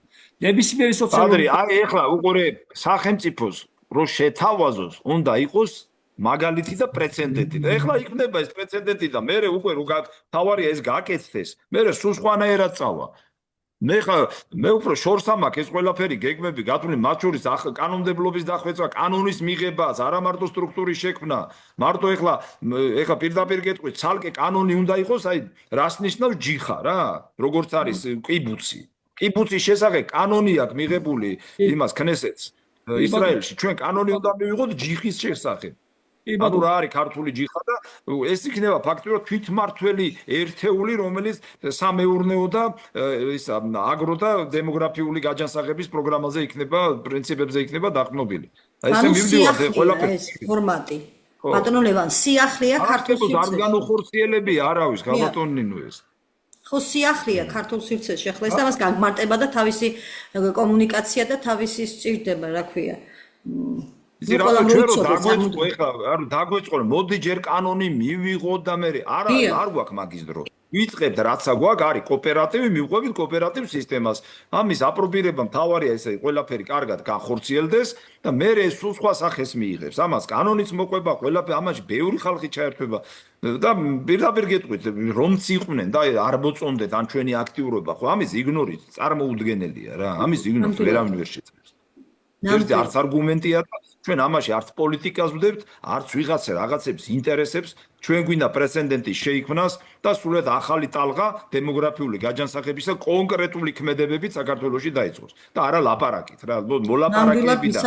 ნებისმიერი სოციალური აი ეხლა უყურე სახელმწიფოს რო შეთავაზოს, უნდა იყოს მაგალითი და პრეცედენტი. და ეხლა იქნება ეს პრეცედენტი და მე უკვე რო თავარია ეს გააკეთდეს, მე სულ სხვანაირად წავა. მე უფრო შორს ამაქვს ეს ყველაფერი გეგმები გათვლილი მათ შორის კანონმდებლობის დახვეწა, კანონის მიღებას, არა მარტო სტრუქტურის შექმნა, მარტო ეხლა პირდაპირ გეტყვით, ცალკე კანონი უნდა იყოს, აი რას ნიშნავს ჯიხა რა, როგორც არის კიბუცი. კიბუცის შესახებ კანონი აქვს მიღებული იმას ქნესეთს ისრაელში, ჩვენ კანონი უნდა მივიღოთ ჯიხის შესახებ. ანუ რა არის ქართული ჯიხა და ეს იქნება ფაქტიურად თვითმმართველი ერთეული, რომელიც სამეურნეო და ის აგრო და დემოგრაფიული გაჯანსაღების პროგრამაზე იქნება, პრინციპებზე იქნება დაყრდნობილი. ესე მივდივართ ყველაფერი. ეს ფორმატი. ბატონო ლევან, სიახლეა ქართულ სივრცეში. არ განუხორციელებია არავის, გაბატონინო ეს. ხო სიახლეა ქართულ სივრცეში. ახლა ეს ამას გამარტება და თავისი კომუნიკაცია და თავისი სჭირდება, რა ქვია. იცი რა ჩვენ რომ დაგვეწყო ეხლა არ დაგვეწყო მოდი ჯერ კანონი მივიღოთ და მე არ გვაქვს მაგის დრო ვიწყებთ რაცა გვაქვს არის კოოპერატივი მივყვებით კოოპერატივ სისტემას ამის აპრობირება მთავარია ესე ყველაფერი კარგად განხორციელდეს და მე ეს სულ სხვა სახეს მიიღებს ამას კანონიც მოყვება ყველაფერი ამაში ბევრი ხალხი ჩაერთვება და პირდაპირ გეტყვით რომც იყვნენ და არ მოწონდეთ ან ჩვენი აქტიურობა ხო ამის იგნორით წარმოუდგენელია რა ამის იგნორით ვერავინ ვერ შეძლებს ერთი არც არგუმენტია და ჩვენ ამაში არც პოლიტიკას ვდებთ, არც ვიღაცა რაღაცებს ინტერესებს, ჩვენ გვინდა პრეცედენტი შეიქმნას და სულად ახალი ტალღა დემოგრაფიული გაჯანსაღებისა კონკრეტული ქმედებებით საქართველოში დაიწყოს. და არა ლაპარაკით, რა, მოლაპარაკები და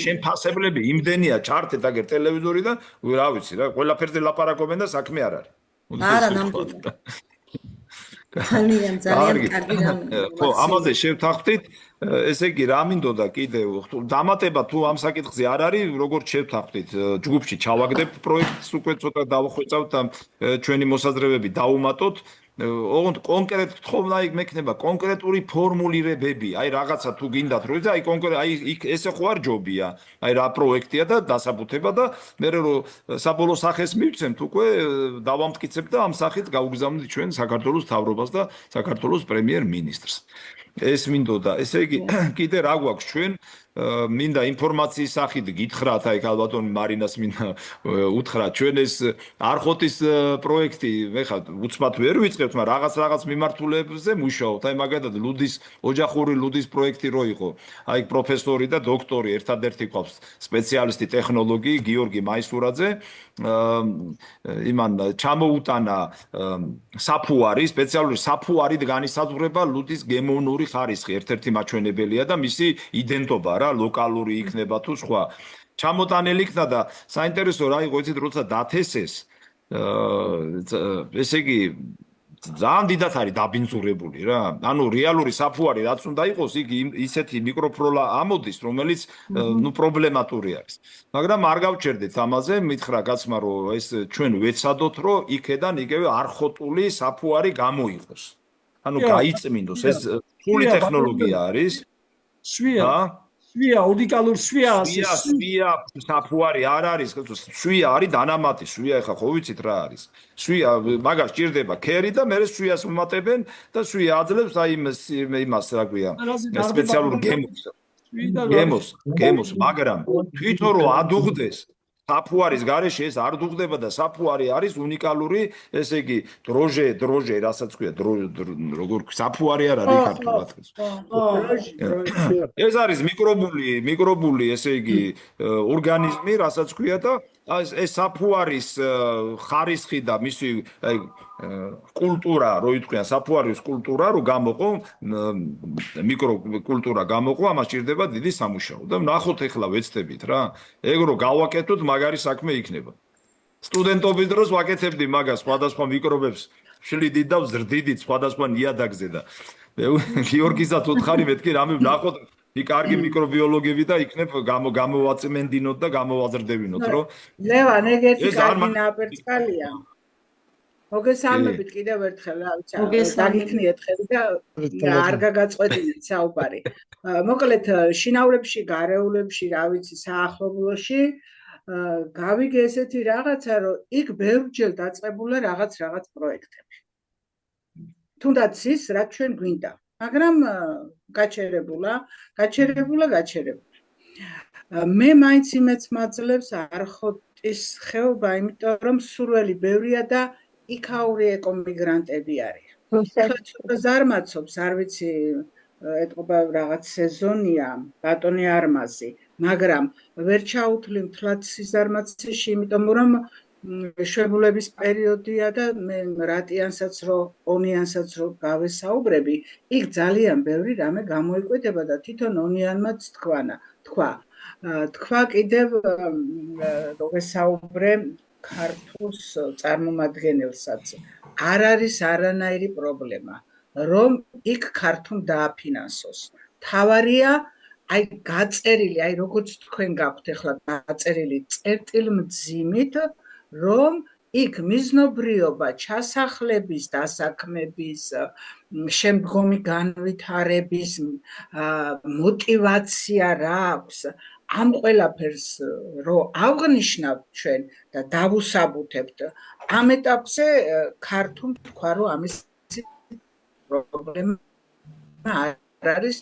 შემფასებლები იმდენია ჩართეთ აგერ ტელევიზორიდან, რა ვიცი, რა, ყველაფერზე ლაპარაკობენ და საქმე არ არის. არა, ნამდვილად. ძალიან კარგი რამ. ხო, ამაზე შევთანხმდით. ესე იგი რა მინდოდა კიდევ დამატება თუ ამ საკითხზე არ არის როგორც შევთანხმდით ჯგუფში ჩავაგდებ პროექტს უკვე ცოტა დავხვეწავთ და ჩვენი მოსაზრებები დაუმატოთ ოღონდ კონკრეტ თხოვნა იქ მექნება კონკრეტული ფორმულირებები, აი რაღაცა თუ გინდათ რომ აი კონკრეტ აი ესე ხო არ ჯობია, აი რა პროექტია და დასაბუთება და მე რომ საბოლოო სახეს მივცემთ უკვე დავამტკიცებ და ამ სახით გავგზავნით ჩვენ საქართველოს მთავრობას და საქართველოს პრემიერ-მინისტრს. ეს მინდოდა, ესე იგი კიდე რა გვაქვს ჩვენ მინდა ინფორმაციის სახით გითხრათ, აი ალბათ მარინას მინდა უთხრათ, ჩვენ ეს არხოტის პროექტი, ეხლა უცბად ვერ ვიწყებთ, მაგრამ რაღაც მიმართულებზე მუშაობთ. აი მაგალითად ლუდის ოჯახური ლუდის პროექტი რო იყო, აი პროფესორი და დოქტორი ერთადერთი ყავს სპეციალისტი ტექნოლოგი გიორგი მაისურაძე, იმან ჩამოუტანა საფუარი, სპეციალური საფუარით განისაზღვრება ლუდის გემოვნური ხარისხი, ერთ-ერთი მაჩვენებელია და მისი იდენტობა რა ლოკალური იქნება თუ სხვა. ჩამოტანილი იქნა და საინტერესო რა იყო იცით როცა დათესეს ესე იგი ძალიან დიდად არის დაბინძურებული რა. ანუ რეალური საფუარი რაც უნდა იყოს, იგი ისეთი მიკროფროლა ამოდის, რომელიც ნუ პრობლემატური არის. მაგრამ არ გავჩერდით ამაზე, მითხრა კაცმა რომ ეს ჩვენ ვეცადოთ რომ იქედან იგივე არხოტული საფუარი გამოიღოს. ანუ გაიწმინდოს, ეს ფული ტექნოლოგია არის. სვია უნიკალურ სვიას სვია საფუარი არ არის, სვია არის დანამატი, სვია ეხა ხო ვიცით რა არის. სვია მაგას ჭირდება ქერი და მე სვიას უმატებენ და სვია აძლევს აი იმას რა ქვია, სპეციალურ გემოს, მაგრამ თვითონ რომ ადუღდეს საფუარის გარეშე ეს არ დუღდება და საფუარი არის უნიკალური, ესე იგი დროჟე, რასაც ქვია, როგორ საფუარი არ არის ქართულად. ეს არის მიკრობული, ესე იგი ორგანიზმი, რასაც ქვია და ეს საფუარის ხარისხი და მისი აი კულტურა, რო იტყვიან საფუარის კულტურა, რო გამოყო მიკროკულტურა გამოყო, ამას ჭირდება დიდი სამუშაო და ნახოთ ეხლა ვეცდებით რა. ეგ რო გავაკეთოთ, მაგარი საქმე იქნება. სტუდენტობის დროს ვაკეთებდი მაგას, სხვადასხვა მიკრობებს შლიდით და ვზრდიდით სხვადასხვა ნიადაგზე და გიორგისაც უთხარი მეთქი რამე ვნახოთ იქ კარგი მიკრობიოლოგები და იქნებ გამოვაწმენდინოთ და გამოვაზრდებინოთ, რომ ლევან ეგ ერთი კარგი ნაპერწკალია. მოგესალმებით კიდევ ერთხელ, რა ვიცი, დაგიქნიეთ ხელი და არ გაგაწყვეტინეთ საუბარი. მოკლედ, შინაურებში, გარეულებში, რა ვიცი, საახლობლოში გავიგე ესეთი რაღაცა, რომ იქ ბევრჯერ დაწყებულა რაღაც პროექტები. თუნდაც ის, რაც ჩვენ გვინდა, მაგრამ გაჩერებულა. მე მაინც იმეც მაძლევს არხოტის ხეობა, იმიტომ რომ სურველი ბევრია და იქაური ეკომიგრანტები არიან. ახლა ცოტა ზარმაცობს, არ ვიცი, ეტყობა რაღაც სეზონია, ბატონი არმაზი, მაგრამ ვერ ჩაუთვლი მთლად სიზარმაცეში, იმიტომ რომ შვებულების პერიოდია და მე რატიანსაც რომ ონიანსაც რომ გავესაუბრები, იქ ძალიან ბევრი რამე გამოიკვეთება და თვითონ ონიანმაც თქვა კიდევ ვესაუბრე ქართულს წარმომადგენელსაც არ არის არანაირი პრობლემა რომ იქ ქართულ დააფინანსოს. თავარია აი გაწერილი, აი როგორც თქვენ გაქვთ ახლა გაწერილი წერტილმძიმით, რომ იქ მიზნობრიობა, ჩასახლების, დასაქმების, შემდგომი განვითარების მოტივაცია რა აქვს. ამ ყველაფერს რო აღნიშნავთ ჩვენ და დავუსაბუთებთ, ამ ეტაპზე ქართულ თქვა რომ ამის პრობლემა არ არის,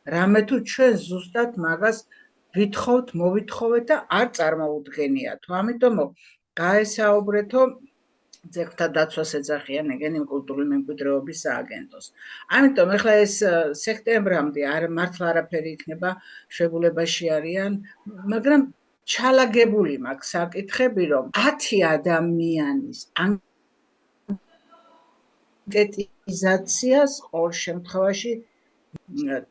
რამე თუ ჩვენ ზუსტად მაგას ვითხოვთ, მოვითხოვეთ და არ წარმოუდგენია თუ ამიტომ გაესაუბრეთო ძეგლთა დაცვას ეძახიან ეგენი კულტურული მემკვიდრეობის სააგენტოს. ამიტომ ახლა ეს სექტემბრამდე მართლა არაფერი იქნება, შვებულებაში არიან, მაგრამ ჩალაგებული მაქვს საკითხები, რომ 10 ადამიანის ანკეტიზაციას ყოველ შემთხვევაში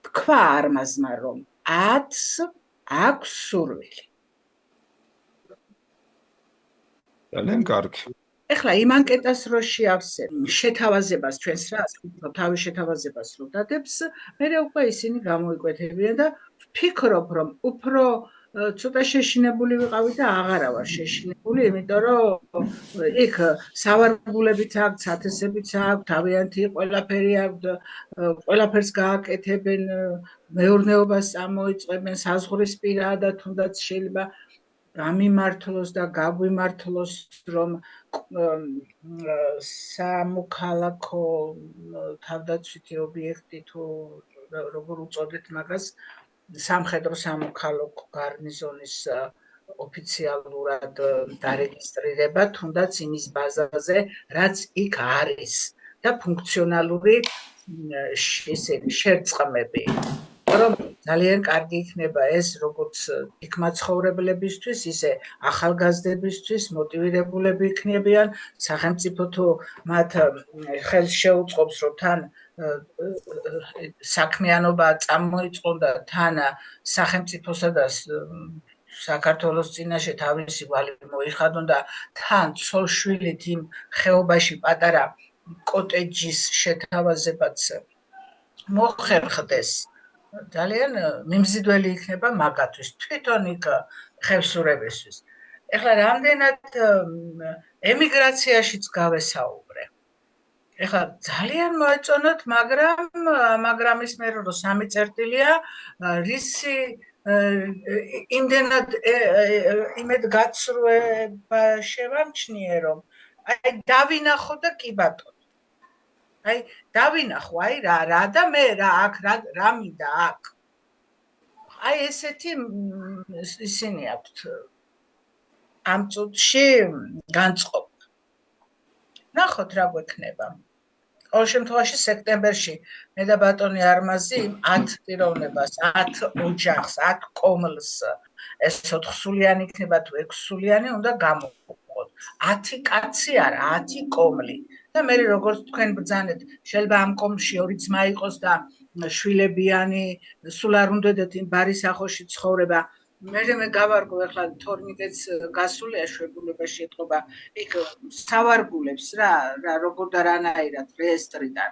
თქვა არმაზმა, რომ 10-ს აქვს სურვილი. ძალიან კარგი. ეხლა იმ ანკეტას რო შეავსებ, შეთავაზებას ჩვენს რას, თავის შეთავაზებას რო დადებს, მე უკვე ისინი გამოიკვეთებიან და ვფიქრობ, რომ უფრო ცოტა შეშინებული ვიყავი და აღარა ვარ შეშინებული, იმიტომ რომ იქ სავარგულებიც აქვს, ათესებიც აქვს, თავიანთი ყველაფერი აქვს, ყველაფერს გააკეთებენ, მეურნეობას წამოიწყებენ, საზღვრისპირაა და თუნდაც შეიძლება გამიმართლოს და გაგვიმართლოს, რომ სამოქალაქო თავდაცვითი ობიექტი თუ როგორ უწოდეთ მაგას, სამხედრო სამოქალაქო გარნიზონის ოფიციალურად დარეგისტრირება, თუნდაც იმის ბაზაზე, რაც იქ არის და ფუნქციონალური შერწყმები. რომ ძალიან კარგი იქნება ეს როგორც იქ მაცხოვრებლებისთვის, ისე ახალგაზრდებისთვის, მოტივირებულები იქნებიან, სახელმწიფო თუ მათ ხელს შეუწყობს, რომ თან საქმიანობა წამოიწყონ და თან სახელმწიფოსა და საქართველოს წინაშე თავისი გვალი მოიხადონ და თან ცოლშვილით იმ ხეობაში პატარა კოტეჯის შეთავაზებაც მოხერხდეს. ძალიან მიმზიდველი იქნება მაგათთვის, თვითონ იქ ხევსურებისთვის. ეხლა რამდენად ემიგრაციაშიც გავესაუბრე. ეხლა ძალიან მოეწონოთ, მაგრამ ის მე რომ 3 წერტილია, რისი იმდენად იმედ გაცრუება შევამჩნიე, რომ აი დავინახო და კი ბატონო. აი დავინახო, აი რა და მე რა აქ რა მინდა აქ. აი ესეთი ისინი აქვთ ამ წუთში განწყობა. ნახოთ რა გვექნება. ყოველ შემთხვევაში სექტემბერში მე და ბატონი არმაზი 10 პიროვნებას, 10 ოჯახს, 10 კომლს, ეს 4 სულიანი იქნება თუ 6 სულიანი უნდა გამოვყოთ. 10 კაცი არა, 10 კომლი. და მე როგორც თქვენ ბრძანეთ, შეიძლება ამ კომში 2 ძმა იყოს და შვილებიანი, სულ არ უნდათ იმ ბარისახოში ცხოვრება. მე გავარგო ახლა თორნიკეთს გასულია შვებულებაში ეთყობა იქ სავარგულებს რა როგორ და რანაირად რეესტრიდან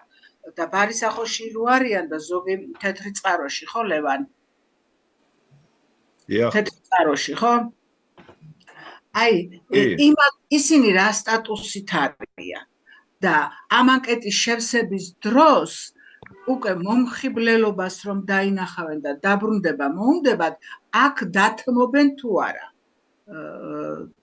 და ბარისახოში რო არიან და ზოგი თეთრი წყაროში ხო ლევან? თეთრი წყაროში ხო? აი ისინი რა სტატუსით არიან და ამ ანკეტის შევსების დროს უკვე მომხიბლელობას რომ დაინახავენ და დაბრუნდება მოუნდებათ, აქ დათმობენ თუ არა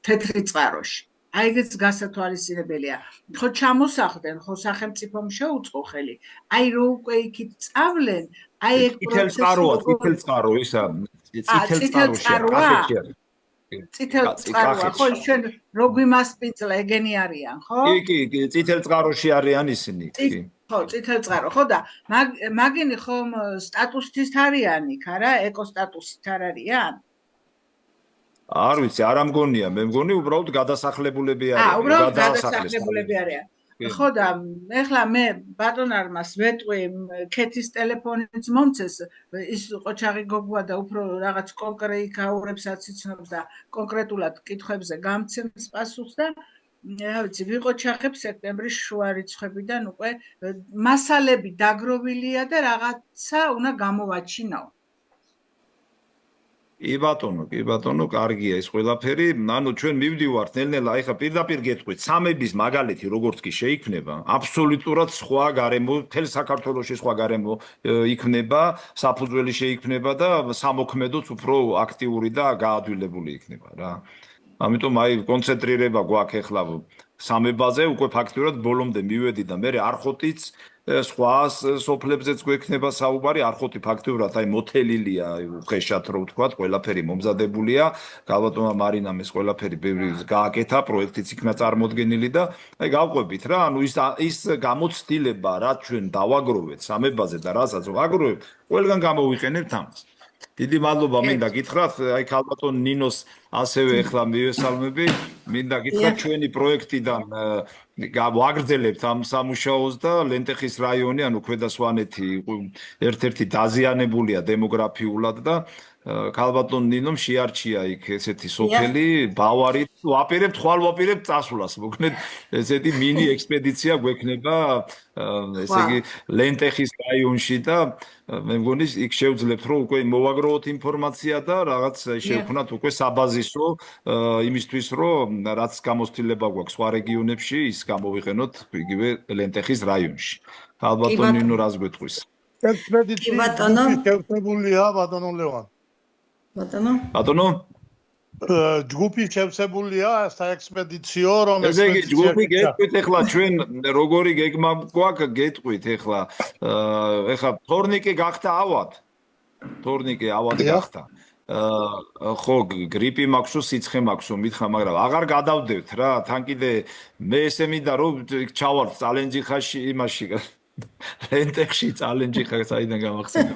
თეთრი წყაროში. აი ეგეც გასათვალისწინებელია. ხო ჩამოსახდნენ, ხო სახელმწიფომ შეუწყო ხელი. აი რო უკვე იქით წავლენ, აი ეგ წითელ წყარო ისა წითელ წყაროა. წითელ წყაროა, ხო ჩვენ რო გვიმასპინძლა ეგენი არიან, ხო? კი, წითელ წყაროში არიან ისინი. ხო, წითელ წყარო, ხო და მაგინი ხომ სტატუსით არიან იქ, არა? ეკოსტატუსით არ არიან? არ ვიცი, არ ამგონია, მე მგონი უბრალოდ გადასახლებულები არიან. უბრალოდ გადასახლებულები არიან. ხო და ეხლა მე ბატონ არმას ვეტყვი ქეთის ტელეფონიც მომცეს, ის ყოჩაღი გოგოა და უფრო რაღაც კონკრეტიკაურებსაც იცნობს და კონკრეტულად კითხვებზე გამცემს პასუხს და რა ვიცი, ვიყოჩაღებ სექტემბრის შუა რიცხვებიდან უკვე მასალები დაგროვილია და რაღაცა უნდა გამოვაჩინო. კი ბატონო, კარგია ეს ყველაფერი. ანუ ჩვენ მივდივართ ნელ-ნელა, ეხლა პირდაპირ გეტყვით, სამების მაგალითი როგორც კი შეიქმნება, აბსოლუტურად სხვა გარემო, მთელ საქართველოში სხვა გარემო იქნება, საფუძველი შეიქმნება და სამოქმედოც უფრო აქტიური და გაადვილებული იქნება რა. ამიტომ აი კონცენტრირება გვაქვს ეხლა სამებაზე, უკვე ფაქტურად ბოლომდე მივედი და მე არხოტიც სხვა სოფლებზეც გვექნება საუბარი, არხოტი ფაქტურად აი მოთელილია უხეშად რო ვთქვათ, ყველაფერი მომზადებულია, გალბატონმა მარინამ ეს ყველაფერი ბევრი გააკეთა, პროექტიც იქნა წარმოდგენილი და აი გავყვებით რა, ანუ ის გამოცდილება, რაც ჩვენ დავაგროვეთ სამებაზე და რასაც ვაგროვებთ, ყველგან გამოვიყენებთ ამას. დიდი მადლობა მინდა გითხრათ, აი ქალბატონ ნინოს ასევე ახლა მივესალმები, მინდა გითხრათ ჩვენი პროექტიდან ვაგრძელებთ ამ სამუშაოს და ლენტეხის რაიონი, ანუ ქვედა სვანეთი ერთ-ერთი დაზიანებულია დემოგრაფიულად და ქალბატონ ნინომ შეარჩია იქ ესეთი სოფელი ბავარი ვაპირებთ ხვალ ვაპირებთ წასვლას მოგნეთ ესეთი მინი ექსპედიცია გვექნება ესე იგი ლენტეხის რაიონში და მე მგონი იქ შევძლებთ რომ უკვე მოვაგროვოთ ინფორმაცია და რაღაც შევქვნათ უკვე საბაზისო იმისთვის რომ რაც გამოცდილება გვაქვს სხვა რეგიონებში ის გამოვიყენოთ იგივე ლენტეხის რაიონში ქალბატონ ნინო რას გვეტყვის ექსპედიცია შევსებულია ბატონო ლევან ბატონო ჯგუფი შევსებულია საექსპედიციო რომ ესე იგი ჯგუფი გეტყვით ახლა ჩვენ როგორი გეგმა გვაქვს გეტყვით ახლა ეხლა თორნიკე გახდა ავად გახდა ხო გრიპი მაქვსო სიცხე მაქვსო მითხა მაგრამ აღარ გადავდევთ რა თან კიდე მე ესე მინდა რომ ჩავალთ წალენჯიხაში იმაში ლენტეხში წალენჯიხა საიდან გამახსენე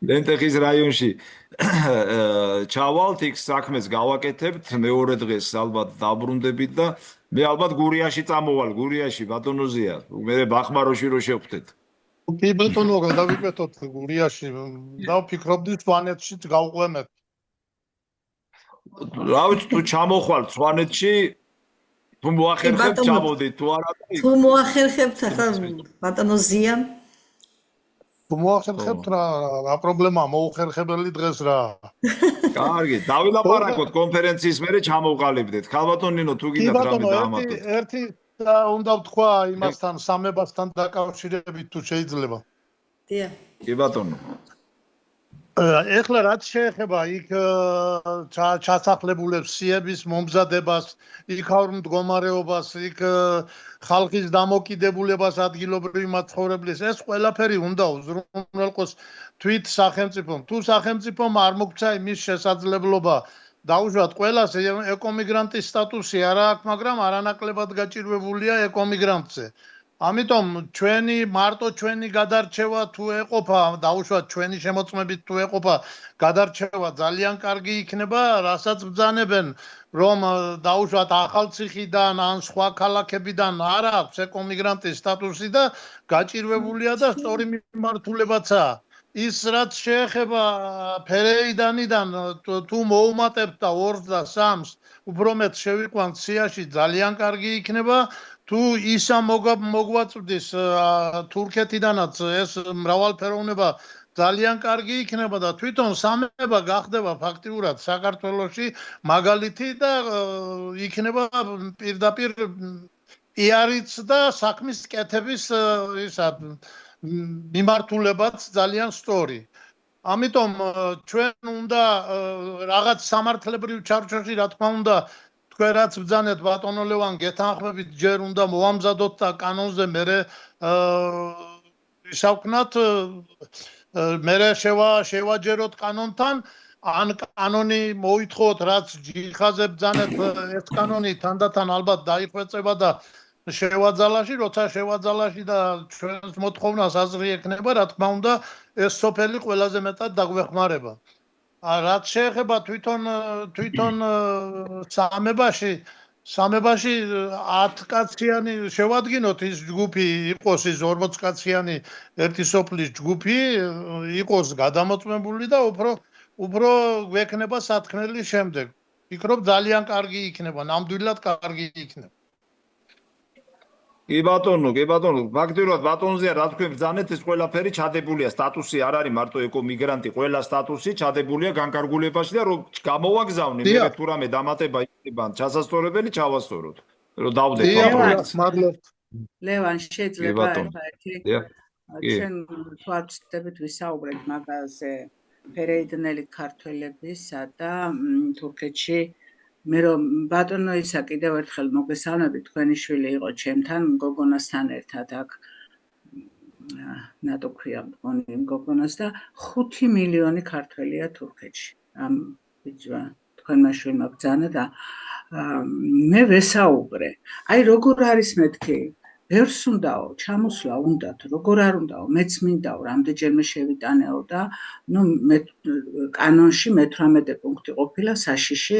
ლენტეხის რაიონში ჩავალთ იქ საქმეს გავაკეთებთ მეორე დღეს ალბათ დაბრუნდებით და მე ალბათ გურიაში წამოვალ გურიაში ბატონოზია მე ბახმაროში რო შევხვდეთ კი ბატონო გადავიკეთოთ გურიაში და ვფიქრობდი სვანეთშიც გავყვემეთ რა ვიცი თუ ჩამოხვალ სვანეთში თუ მოახერხებთ ჩამოდით თუ არა თუ მოახერხებთ ახლა ბატონოზია თუ მოახერხებთ რა პრობლემაა მოუხერხებელი დღეს რა კარგი დავილაპარაკოთ კონფერენციის მერე ჩამოვყალიბდეთ ქალბატონ ნინო თუ გინდათ რამე დაამატოთ ერთი უნდა ვთქვა იმასთან სამებასთან დაკავშირებით თუ შეიძლება დიახ კი ბატონო ეხლა რაც შეეხება იქ ჩასახლებულებს სიების მომზადებას იქაურ მდგომარეობას იქ ხალხის დამოკიდებულებას ადგილობრივი მაცხოვრებლის ეს ყველაფერი უნდა უზრუნველყოს თვით სახელმწიფომ თუ სახელმწიფომ არ მოგცა იმის შესაძლებლობა დაუშვათ ყველას ეკომიგრანტის სტატუსი არ აქვს მაგრამ არანაკლებად გაჭირვებულია ეკომიგრანტზე ამიტომ მარტო ჩვენი გადარჩევა თუ ეყოფა დაუშვათ ჩვენი შემოწმებით თუ ეყოფა გადარჩევა ძალიან კარგი იქნება რასაც ბრძანებენ რომ დაუშვათ ახალციხიდან ან სხვა ქალაქებიდან არ აქვს ეკომიგრანტის სტატუსი და გაჭირვებულია და სწორი მიმართულებაცაა ის რაც შეეხება ფერეიდანიდან თუ მოუმატებთ და 2 და 3-ს უფრო მეტ შევიყვანთ სიაში ძალიან კარგი იქნება თუ ისა მოგვაწვდის თურქეთიდანაც ეს მრავალფეროვნება ძალიან კარგი იქნება და თვითონ სამება გახდება ფაქტიურად საქართველოში მაგალითი და იქნება პირდაპირ პიარიც და საქმის კეთების ისა მიმართულებაც ძალიან სწორი. ამიტომ ჩვენ უნდა რაღაც სამართლებრივ ჩარჩოში რა თქმა უნდა თქვენ რაც ბრძანეთ ბატონო ლევან გეთანხმებით ჯერ უნდა მოამზადოთ და კანონზე მერე ისავქნათ მერე შევაჯეროთ კანონთან ან კანონი მოითხოვოთ რაც ჯიხაზე ბრძანეთ ეს კანონი თანდათან ალბათ დაიხვეწება და შევაძალაში, როცა შევაძალაში და ჩვენს მოთხოვნას აზრი ექნება, რა თქმა უნდა, ეს სოფელი ყველაზე მეტად დაგვეხმარება. რაც შეეხება თვითონ სამებაში 10 კაციანი შევადგინოთ ის ჯგუფი, იყოს ის 40 კაციანი ერთი სოფლის ჯგუფი, იყოს გადამოწმებული და უფრო გვექნება სათქმელი შემდეგ. ვფიქრობ ძალიან კარგი იქნება, ნამდვილად კარგი იქნება. კი ბატონო, ფაქტიურად ბატონზეა რა თქვენ ბრძანეთ ეს ყველაფერი ჩადებულია, სტატუსი არ არის მარტო ეკომიგრანტი, ყველა სტატუსი ჩადებულია განკარგულებაში და რომ გამოვაგზავნე მე თუ რამე დამატება იქნება ჩასასწორებელი ჩავასწოროთ. რომ დავდეთ პროექტს. ლევან შეიძლება ერთი ჩვენ ვაცდებით ვისაუბრეთ მაგაზე ფერეიდნელი ქართველებისა და თურქეთში მე რომ ბატონო ისა კიდევ ერთხელ მოგესალმებით თქვენი შვილი იყო ჩემთან გოგონასთან ერთად აქ ნატო ქვია მგონი გოგონას და 5 მილიონი ქართველია თურქეთში ამ ბიჭმა თქვენმა შვილმა ბრძანა და მე ვესაუბრე აი როგორ არის მეთქი ბევრს უნდაო ჩამოსვლა უნდათ როგორ არ უნდაო მეც მინდაო რამდენჯერმე შევიტანეო და ნუ მე კანონში მე-18 პუნქტი ყოფილა საშიში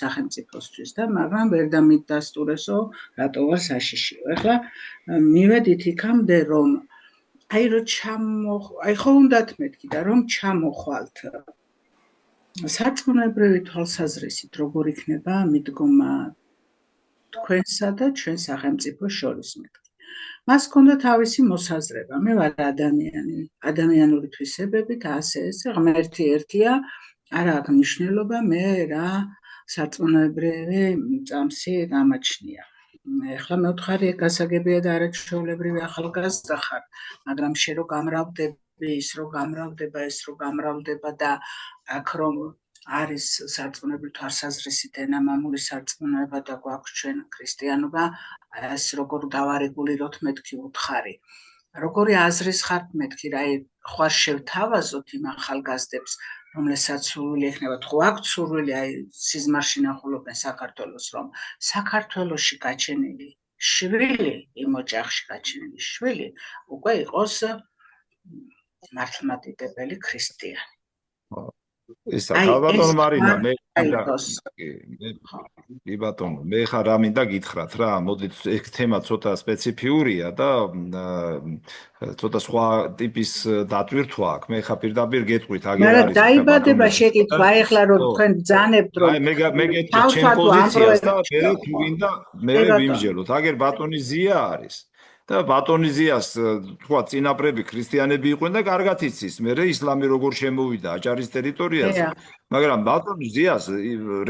სახელმწიფოსთვის და მაგრამ ვერ დამიდასტურესო რატო ვარ საშიშიო ეხლა მივედით იქამდე რომ აი ხო უნდათ მეთქი და რომ ჩამოხვალთ სარწმუნოებრივი თვალსაზრისით როგორ იქნება მიდგომა თქვენსა და ჩვენ სახელმწიფოს შორის მეთქი. მას ჰქონდა თავისი მოსაზრება. მე ვარ ადამიანი, ადამიანური თვისებებით, ასე ესე, ღმერთი ერთია, არა აქვს მნიშვნელობა, მე რა სარწმუნოებრივი წამსი გამაჩნია. ეხლა მეუთხარი გასაგებია და არაჩვეულებრივი ახალგაზრდა ხარ, მაგრამ შენ რო გამრავდები, ის რო გამრავდება, ეს რო გამრავდება და აქ რომ არის სარწმუნოებრივი თვალსაზრისით ენამამული სარწმუნოება და გვაქვს ჩვენ ქრისტიანობა, ეს როგორ დავარეგულიროთ მეთქი უთხარი. როგორი აზრის ხართ მეთქი, რა ხوار შევთავაზოთ იმ ახალგაზრდებს, რომელსაც სურვილი ექნება, თუ აქვთ სურვილი აი სიზმარში ნახულობენ საქართველოს, რომ საქართველოში გაჩენილი შვილი, იმ ოჯახში გაჩენილი შვილი უკვე იყოს მართლმადიდებელი ქრისტიანი. ისა ბატონო მარინა მე ბატონო მე ხარ რა მინდა გითხრათ რა მოდით ეს თემა ცოტა სპეციფიურია და ცოტა სხვა ტიპის დატვირთვა აქვს მე ხა პირდაპირ გეტყვით აგერ არის მაგრამ დაიბადება შეკითხვა ეხლა რომ თქვენ ბძანებთ რომ მე გეტყვით ჩემ პოზიციას და მე თუ გინდა მე ვიმსჯელოთ აგერ ბატონი ზია არის და ბატონი ზიას თქვა წინაპრები ქრისტიანები იყვნენ და კარგად იცის მე ისლამი როგორ შემოვიდა აჭარის ტერიტორიაზე მაგრამ ბატონი ზიას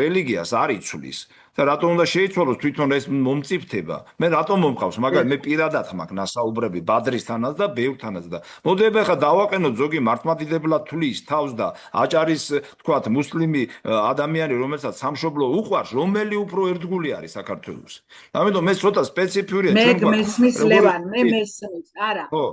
რელიგიას არ იცვლის და რატომ უნდა შეიცვალოს თვითონ ეს მომწიფთება მე რატომ მომყავს მაგრამ მე პირადად მაქვს ნასაუბრები ბადრისთანაც და ბევრთანაც და მოდები ხა დავაყენოთ ზოგი მართლმადიდებლად თulis თავს და აჭარის თქვათ მუსლიმი ადამიანი რომელსაც სამშობლო უყვარს რომელი უფრო ერთგული არის საქართველოს ამიტომ მე ცოტა სპეციფიურია ჩვენ გვაქვს მე მესმის ლევან მე მესმის არა ხო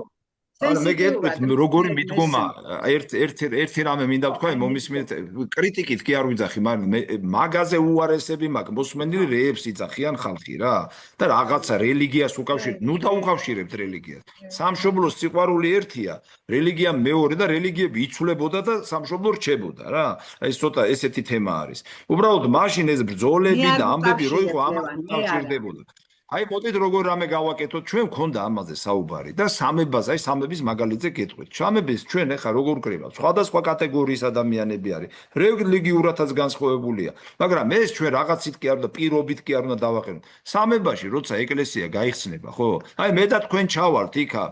არა მე გეტყვით როგორი მიდგომა ერთი რამე მინდა ვთქვა მომისმენთ კრიტიკით კი არ ვიძახი მაგრამ მაგაზე უარესები მაქვს მოსმენილი რეებს იძახიან ხალხი რა და რაღაცა რელიგიას უკავშირებთ ნუ დაუკავშირებთ რელიგიას სამშობლოს სიყვარული ერთია რელიგია მეორე და რელიგიები იცვლებოდა და სამშობლო რჩებოდა რა ეს ცოტა ესეთი თემა არის უბრალოდ მაშინ ეს ბრძოლები და ამბები რო იყო ამას უკავშირდებოდა აი მოდით როგორ რამე გავაკეთოთ ჩვენ მქონდა ამაზე საუბარი და სამებას აი სამების მაგალითზე გეტყვით სამების ჩვენ ახლა როგორ კრებავთ სხვადასხვა კატეგორიის ადამიანები არის რელიგიურადაც განსხვავებულია მაგრამ ეს ჩვენ რაღაცით კი არ და პირობით კი არ უნდა დავაყენოთ სამებაში როცა ეკლესია გაიხსნება ხო აი მე და თქვენ ჩავალთ იქა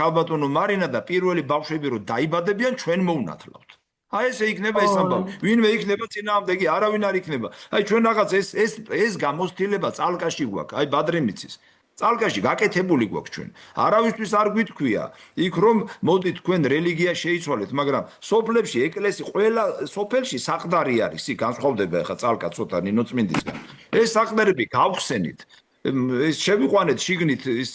ქალბატონო მარინა და პირველი ბავშვები რო დაიბადებიან ჩვენ მოვნათლავთ აი ესე იქნება ეს ამბავი. ვინმე იქნება წინააღმდეგი, არავინ არ იქნება. აი ჩვენ რაღაც ეს გამოცდილება წალკაში გვაქვს. აი ბადრემიცის. წალკაში გაკეთებული გვაქვს ჩვენ. არავისთვის არ გვითქვია, იქ რომ მოდი თქვენ რელიგია შეიცვალეთ, მაგრამ სოფლებში ეკლესია ყველა სოფელში საყდარი არის. იქ განსხვავდება ახლა წალკა ცოტა ნინოწმინდისგან. ეს საყდარები გავხსენით. ეს შევიყვანეთ შიგნით ის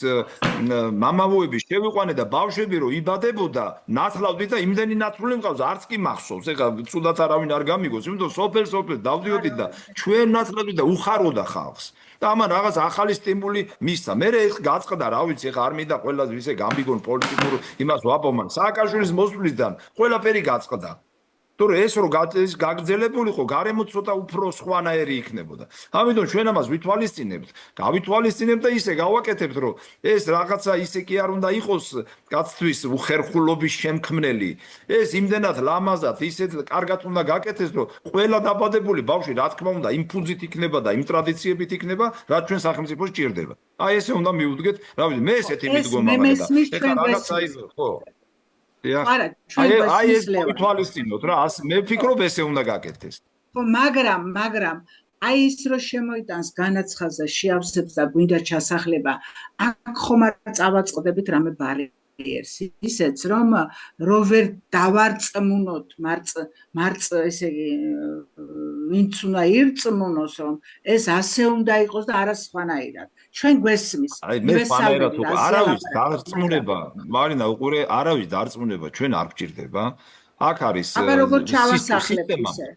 მამამოები შევიყვანეთ და ბავშვები რო იბადებოდა ნათლავდით და იმდენი ნათლული მყავს არც კი მახსოვს ეხლა ცუდად არავინ არ გამიგოს იმიტომ სოფელ დავდიოდით და ჩვენ ნათლავდით და უხაროდა ხალხს და ამან რაღაც ახალი სტიმული მისცა მე ეს გაწყდა რა ვიცი ეხლა არ მინდა ყველა ისე გამიგონ პოლიტიკურ იმას ვაპოვან სააკაშვილის მოსვლისგან ყველაფერი გაწყდა თორე ეს რო გაგრძელებულიყო გარემო ცოტა უფრო სხვანაირი იქნებოდა ამიტომ ჩვენ ამას ვითვალისწინებთ გავითვალისწინებთ და ისე გავაკეთებთ რომ ეს რაღაცა ისე კი არ უნდა იყოს კაცთვის უხერხულობის შემქმნელი ეს იმდენად ლამაზად ისეთ კარგად უნდა გაკეთდეს რომ ყველა დაბადებული ბავშვი რა თქმა უნდა იმ ფუძით იქნება და იმ ტრადიციებით იქნება რაც ჩვენ სახელმწიფოს ჭირდება აი ესე უნდა მივუდგეთ რა ვიცი მე ესეთი მიდგომა მაქვს ეხლა რაღაცა ის ხო არა აი ეს ვითვალისწინოთ რა მე ვფიქრობ ესე უნდა გაკეთდეს ხო მაგრამ აი ის რო შემოიტანს განაცხადა შეავსებს და გვინდა ჩასახლება აქ ხომ არ წავაწყდებით რამე ბარიერს ისეც რომ ვერ დავარწმუნოთ მარწ ესე იგი ვინც უნდა ირწმუნოს რომ ეს ასე უნდა იყოს და არა სხვანაირად ჩვენ გვესმის აი მე სხვანაირად არავის დარწმუნება მარინა უყურე არავის დარწმუნება ჩვენ არ გჭირდება აქ არის აბა როგორ ჩავასახლებ ისე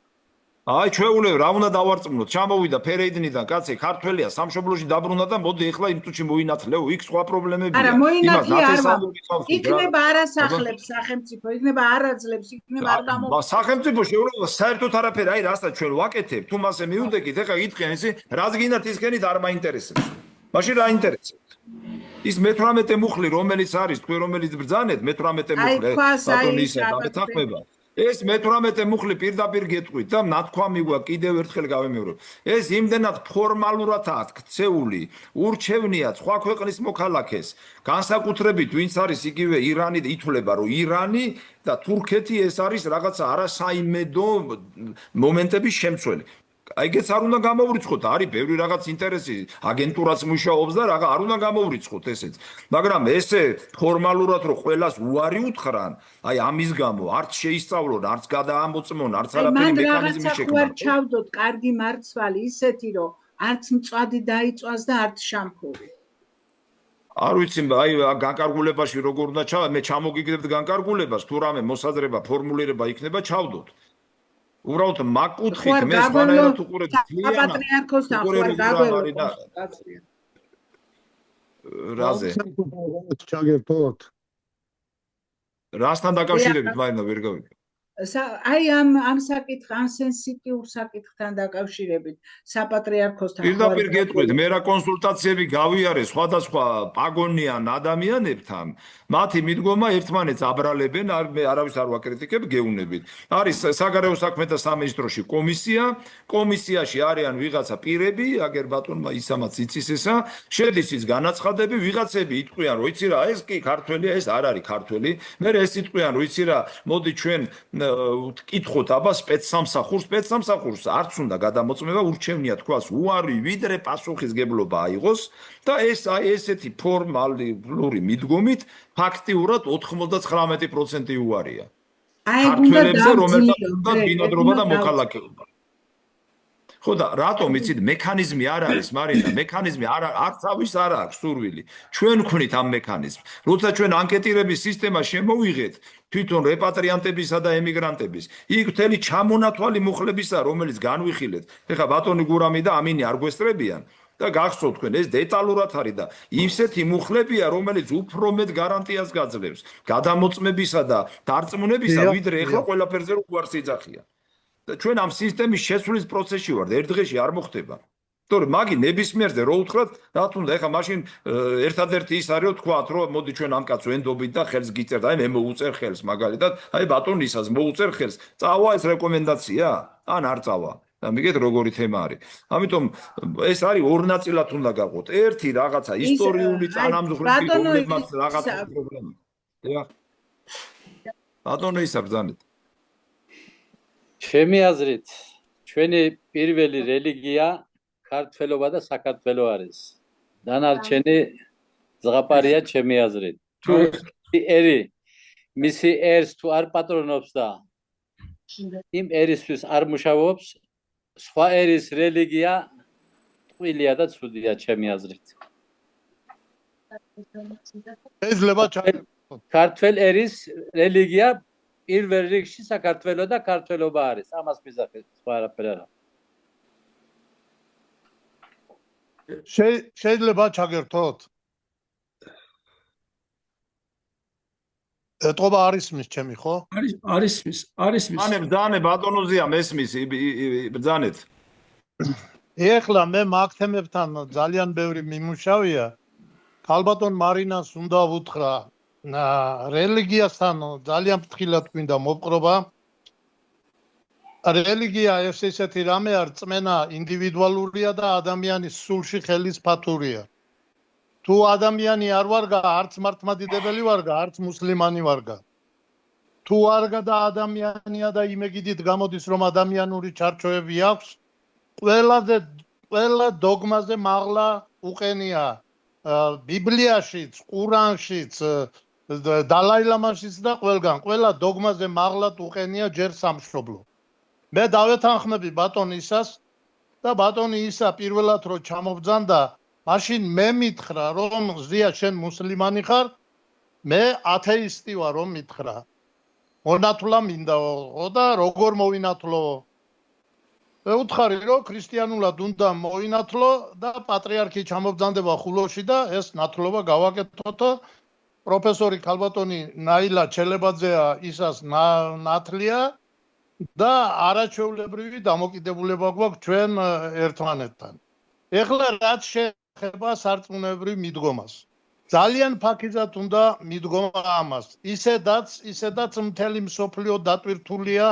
აი ჩვეულებრივ რა უნდა დავარწმუნოთ ჩამოვიდა ფერეიდნიდან კაცი ქართველია სამშობლოში დაბრუნდა და მოდი ეხლა იმ წუთში მოინათლეო იქ სხვა პრობლემებია არა მოინათლე არ იქნება არასახლებს სახელმწიფო იქნება არაძლებს იქნება არ გამო სახელმწიფო შეურაცხყოფა საერთოდ არაფერი აი რასაც ჩვენ ვაკეთებთ თუ მასე მიუდეკით ეხლა გითხრიან ისი რაც გინდათ ისქენით არ მაინტერესებს მაშინ რა ინტერესებს ის მე-18 მუხლი რომელიც არის თქვენ რომელიც ბრძანეთ მე-18 მუხლი ბატონი ისა დამეთანხმება ეს მე-18 მუხლი პირდაპირ გეტყვით და ნათქვამი გვაქვს კიდევ ერთხელ გავიმეორებ. ეს იმდენად ფორმალურადაა ქცეული, ურჩევნია სხვა ქვეყნის მოქალაქეს, განსაკუთრებით ვინც არის იგივე ირანი ითვლება, რომ ირანი და თურქეთი ეს არის რაღაცა არასაიმედო მომენტების შემცველი. აიგეც არ უნდა გამოვრიცხოთ, არის ბევრი რაღაც ინტერესი, აგენტურაც მუშაობს და არ უნდა გამოვრიცხოთ ესეც. მაგრამ ესე ფორმალურად რომ ყველას უარი უთხრან, აი ამის გამო არც შეისწავლონ, არც გადაამოწმონ, არც არაფერი მექანიზმი შექმნა. რაღაცა ჩავდოთ, კარგი მარცვალი ისეთი, რომ არც მწვადი დაიწვას და არც შამფური. არ ვიცი, აი განკარგულებაში როგორ უნდა ჩავა, მე ჩამოგიგდებთ განკარგულებას, თუ რამე მოსაზრება, ფორმულირება იქნება, ჩავდოთ. უბრალოდ მაგკუთხით მე სხვანაირად უყურებ საპატრიარქოსთან ხوار გაგველო რაზე ჩაგერთოთ რასთან დაკავშირებით მაინდა ვერ გავიგე აი ამ საკითხ ამ სენსიტიურ საკითხთან დაკავშირებით საპატრიარქოსთან პირდაპირ გეტყვით მე რა კონსულტაციები გავიარე სხვადასხვა პაგონიან ადამიანებთან მათი მიდგომა ერთმანეთს აბრალებენ მე არავის არ ვაკრიტიკებ გეუნებით არის საგარეო საქმეთა სამინისტროში კომისიაში არიან ვიღაცა პირები აგერ ბატონმა ისამაც იცის ესა შედის ის განაცხადები ვიღაცები იტყვიან რომ იცი რა ეს კი ქართველია ეს არ არის ქართველი მე ეს იტყვიან რომ იცი რა მოდი ჩვენ ვკითხოთ აბა სპეცსამსახურს არც უნდა გადამოწმება ურჩევნია თქვას უარი ვიდრე პასუხისგებლობა აიღოს და ეს აი ესეთი ფორმალური მიდგომით ფაქტიურად 99% უარია ქართველებზე რომელთაც უნდა ბინადრობა და მოქალაქეობა ხო და რატომ იცით მექანიზმი არ არის მარინა მექანიზმი არც ავის არ აქვს სურვილი ჩვენ ვქვნით ამ მექანიზმს როცა ჩვენ ანკეტირების სისტემა შემოვიღეთ თვითონ რეპატრიანტებისა და ემიგრანტების იქ მთელი ჩამონათვალი მუხლებისა რომელიც განვიხილეთ ეხლა ბატონი გურამი და ამინი არ გვესწრებიან და გახსოვთ თქვენ ეს დეტალურად არის და ისეთი მუხლებია რომელიც უფრო მეტ გარანტიას გაძლევს გადამოწმებისა და დარწმუნებისა ვიდრე ეხლა ყველაფერზე რო გვარს იძახიან ჩვენ ამ სისტემის შეცვლის პროცესში ვართ ერთ დღეში არ მოხდება თორე მაგი ნებისმიერზე რო უთხრათ რა თუნდა ეხლა მაშინ ერთადერთი ის არის რომ თქვათ რომ მოდი ჩვენ ამ კაცს ვენდობით და ხელს გიწერთ აი მე მოუწერ ხელს მაგალითად აი ბატონ ისას მოუწერ ხელს წავა ეს რეკომენდაცია ან არ წავა და მიგეთ როგორი თემა არის ამიტომ ეს არის ორ ნაწილად უნდა გავყოთ ერთი რაღაცა ისტორიული წანამძღვრები რომლებმაც რაღაცა პრობლემა დიახ ბატონო ისა ბრძანეთ ჩემი აზრით ჩვენი პირველი რელიგია ქართველობა და საქართველო არის დანარჩენი ზღაპარია ჩემი აზრით თუ მისი ერს თუ არ პატრონობს და იმ ერისთვის არ მუშაობს სხვა ერის რელიგია ტყუილია და ცუდია ჩემი აზრით შეიძლება ქართველ ერის რელიგია პირველ რიგში საქართველო და ქართველობა არის ამას მიზახეთ სხვა არაფერი არა შეიძლება ჩაგერთოთ ეტყობა არის მის ჩემი ხო არის მის ბრძანე ბატონოზია მესმის ბრძანეთ ეხლა მე მაგთემებთან ძალიან ბევრი მიმუშავია ქალბატონ მარინას უნდა ვუთხრა რელიგიასთან ძალიან ფრთხილად გვინდა მოპყრობა რელიგია ესეთი რამე არ წმენა ინდივიდუალურია და ადამიანის სულში ხელის ფათურია თუ ადამიანი არ ვარგა არც მართლმადიდებელი ვარგა არც მუსლიმანი ვარგა თუ არგა და ადამიანია და იმეგიდით გამოდის რომ ადამიანური ჩარჩოები აქვს ყველა დოგმაზე მაღლა უყენია ბიბლიაშიც ყურანშიც დალაილამაშიც და ყველგან ყველა დოგმაზე მაღლად უყენია ჯერ სამშობლო მე დავეთანხმები ბატონ ისას და ბატონი ისა პირველად რო ჩამობძანდა მაშინ მე მითხრა რომ ზია შენ მუსლიმანი ხარ მე ათეისტი ვარ რომ მითხრა მონათლა მინდაო და როგორ მოვინათლო მე უთხარი რომ ქრისტიანულად უნდა მოვინათლო და პატრიარქი ჩამობძანდება ხულოში და ეს ნათლობა გავაკეთოთო პროფესორი ქალბატონი ნაილა ჩელებაძეა ისას ნათლია და არაჩვეულებრივი დამოკიდებულება გვაქვს ჩვენ ერთმანეთთან ეხლა რაც შეეხება სარწმუნოებრივ მიდგომას ძალიან ფაქიზად უნდა მიდგომა ამას. ისედაც მთელი მსოფლიო დატვირთულია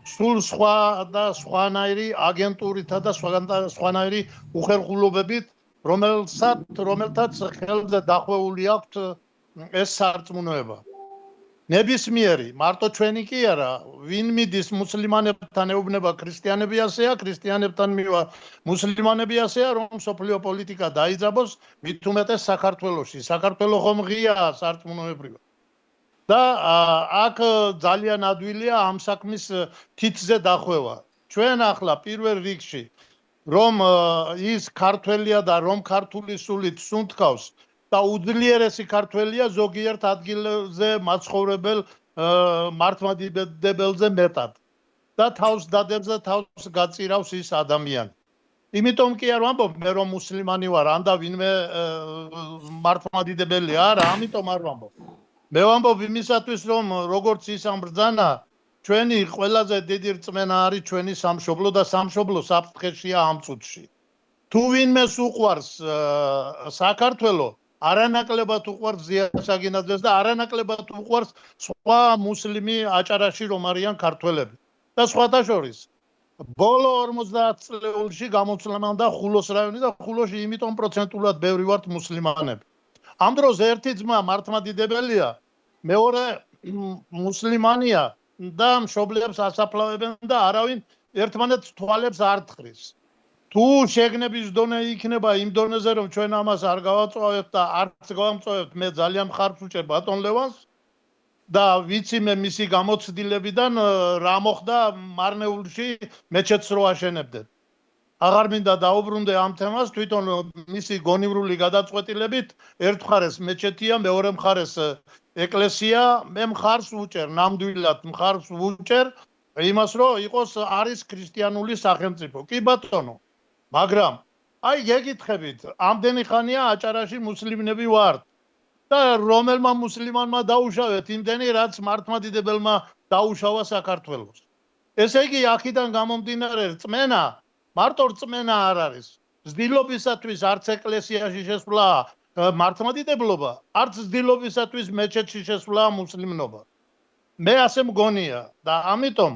სულ სხვა და სხვანაირი აგენტურითა და სხვანაირი უხერხულობებით, რომელთაც ხელზე დახვეული აქვთ ეს სარწმუნოება. ნებისმიერი, მარტო ჩვენი კი არა, ვინ მიდის მუსლიმანებთან ეუბნება ქრისტიანები ასეა, ქრისტიანებთან მივა მუსლიმანები ასეა, რომ სოფლიო პოლიტიკა დაიძაბოს, მით უმეტეს საქართველოში. საქართველო ხომ ღიაა სარწმუნოებრივად. და აქ ძალიან ადვილია ამ საქმის თითზე დახვევა. ჩვენ ახლა პირველ რიგში რომ ის ქართველია და რომ ქართული სულით სუნთქავს და უძლიერესი ქართველია ზოგიერთ ადგილზე მაცხოვრებელ მართლმადიდებელზე მეტად და თავს დადებს და თავს გაწირავს ის ადამიანი. იმიტომ კი არ ვამბობ მე რომ მუსლიმანი ვარ, ან და ვინმე მართლმადიდებელი არა, ამიტომ არ ვამბობ. მე ვამბობ იმისათვის რომ როგორც ის ამბრძანა, ჩვენი ყველაზე დიდი რწმენა არის ჩვენი სამშობლო და სამშობლო საფრთხეშია ამ წუთში. თუ ვინმეს უყვარს საქართველო, არანაკლებად უყვარს ზია საგინაძეს და არანაკლებად უყვარს სხვა მუსლიმი აჭარაში რომ არიან ქართველები. და სხვათა შორის ბოლო 50 წლებში გამოცლამდა ხულოს რაიონი და ხულოში იმიტომ პროცენტულად ბევრი ვართ მუსლიმანები. ამ დროს ერთი ძმა მართლმადიდებელია, მეორე მუსლიმანია და მშობლებს ასაფლავებენ და არავინ ერთმანეთს თვალებს არ თხრის. თუ შეგნების დონე იქნება იმ დონეზე რომ ჩვენ ამას არ გავაწვავებთ და არც გავამწვავებთ, მე ძალიან მხარს ვუჭერ ბატონ ლევანს და ვიცი მე მისი გამოცდილებიდან რა მოხდა მარნეულში მეჩეთს რო აშენებდნენ. აღარ მინდა დაუბრუნდე ამ თემას, თვითონ მისი გონივრული გადაწყვეტილებით ერთ მხარეს მეჩეთია, მეორე მხარეს ეკლესია, მე მხარს ვუჭერ, ნამდვილად მხარს ვუჭერ იმას, რომ იყოს არის ქრისტიანული სახელმწიფო. კი ბატონო, მაგრამ აი გეკითხებით, ამდენი ხანია აჭარაში მუსლიმები ვართ და რომელმა მუსლიმანმა დაუშავეთ იმდენი, რაც მართლმადიდებელმა დაუშავა საქართველოს. ესე იგი, აქედან გამომდინარე რწმენა მარტო რწმენა არ არის. ზდილობისათვის არც ეკლესიაში შესვლა მართლმადიდებლობა, არც ზდილობისათვის მეჩეთში შესვლა მუსლიმნობა. მე ასე მგონია და ამიტომ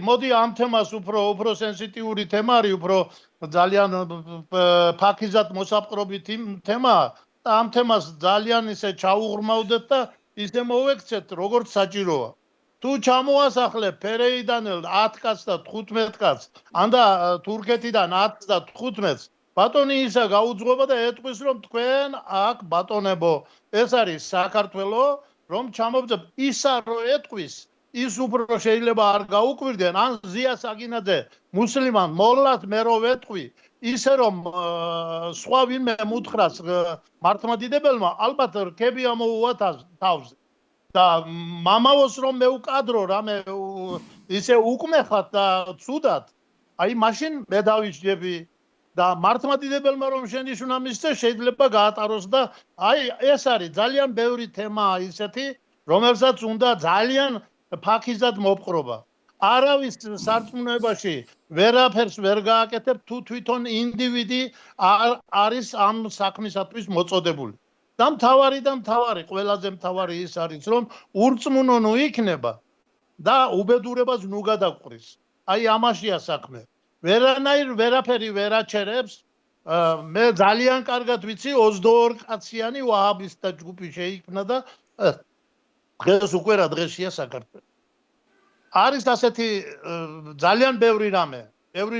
მოდი ამ თემას უფრო სენსიტიური თემა არის, უფრო ძალიან ფაქიზად მოსაპყრობითი თემაა და ამ თემას ძალიან ისე ჩაუღრმავდეთ და ისე მოვექცეთ, როგორც საჭიროა. თუ ჩამოასახლებ ფერეიდან 10 კაცს და 15 კაცს, ან და თურქეთიდან 10 და 15-ს, ბატონი ისა გაუძღვება და ეტყვის, რომ თქვენ აქ ბატონებო, ეს არის საქართველო, რომ ჩამოვძებ ისა რო ეტყვის, ის უფრო შეიძლება არ გაუკვირდნენ, ან ზია საგინაძე მუსლიმან მოლად მე რო ვეტყვი, ისე რომ სხვა ვინმე მუთხრას მართლმადიდებელმა, ალბათ რქები ამოუვა თავზე. და მამაოს რომ მეუკადრო რამე ისე უკმეხათ და ცუდად, აი მაშინ მე დავიჯდები და მართლმადიდებელმა რომ შენიშვნა მისცეს, შეიძლება გაატაროს და აი ეს არის ძალიან ბევრი თემაა ისეთი, რომელსაც უნდა ძალიან ფაქიზად მოპყრობა. არავის სარწმუნოებაში ვერაფერს ვერ გააკეთებ, თუ თვითონ ინდივიდი არის ამ საქმისათვის მოწოდებული. და მთავარი, ყველაზე მთავარი ის არის, რომ ურწმუნო ნუ იქნება და უბედურებას ნუ გადაყრის. აი ამაშია საქმე. ვერაფერი ვერ აჩერებს. მე ძალიან კარგად ვიცი 22 კაციანი ვაჰაბისტთა ჯგუფი შეიქმნა და დღეს უკვე რა დღეშია საქართველო. არის ასეთი ძალიან ბევრი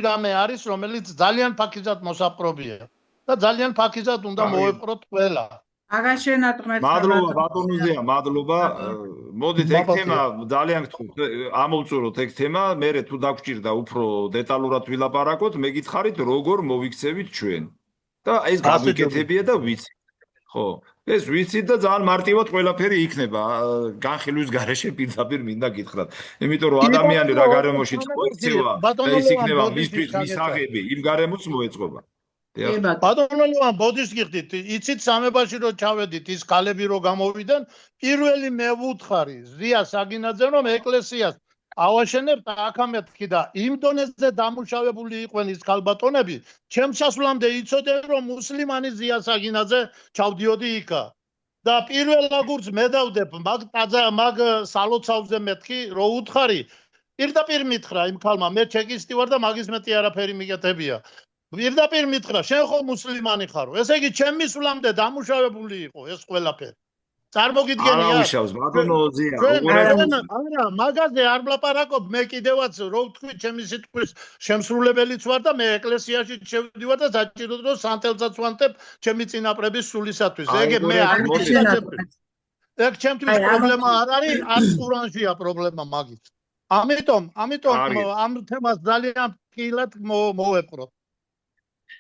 რამე არის, რომელიც ძალიან ფაქიზად მოსაპყრობია და ძალიან ფაქიზად უნდა მოვეპყროთ ყველა. აგაშენათ ღმერთს. მადლობა ბატონოზეა, მადლობა. მოდით ეგ თემა ძალიან გთხოვთ, ამოვწუროთ ეგ თემა, მე თუ დაგჭირდა უფრო დეტალურად ვილაპარაკოთ, მე გითხარით როგორ მოვიქცევით ჩვენ. და ეს გაგვიკეთებია და ვიცით. ხო, ეს ვიცით და ძალიან მარტივად ყველაფერი იქნება. განხილვის გარეშე პირდაპირ მინდა გითხრათ. იმიტომ რომ ადამიანი რა გარემოში წოექცევა და ის იქნება მისთვის მისაღები, იმ გარემოც მოეწყობა. ბატონო ლევან, ბოდიშს გიხდით, იცით სამებაში რო ჩავედით, ის ქალები რო გამოვიდნენ, პირველი მე ვუთხარი ზია საგინაძემ რომ ეკლესიას ავაშენებთ აქამეთქი და იმ დონეზე დამუშავებული იყვნენ ის ქალბატონები, ჩემს ჩასვლამდე იცოდნენ რომ მუსლიმანი ზია საგინაძე ჩავდიოდი იქა. და პირველ აგურს მე დავდებ მაგ სალოცავზე მეთქი რო უთხარი. პირდაპირ მითხრა იმ ქალმა, მე ჩეკისტი ვარ და მაგის მეტი არაფერი მიგეთებია. პირდაპირ მითხრა, შენ ხო მუსლიმანი ხარო? ესე იგი ჩემ მისვლამდე დამუშავებული იყო ეს ყველაფერი. წარმოგიდგენია? არავიშავს ბატონო ზია. არა, მაგაზე არ ვლაპარაკობ, მე კიდევაც რო ვთქვი, ჩემი სიტყვის შემსრულებელიც ვარ და მე ეკლესიაში შევდივარ და საჭიროდ რომ სანთელსაც ვანთებ ჩემი წინაპრების სულისათვის. ეგ მე არ მიცინებ. ეგ ჩემთვის პრობლემა არ არის, არც ყურანშია პრობლემა მაგით. ამიტომ ამ თემას ძალიან ფრთხილად მოვეპყროთ.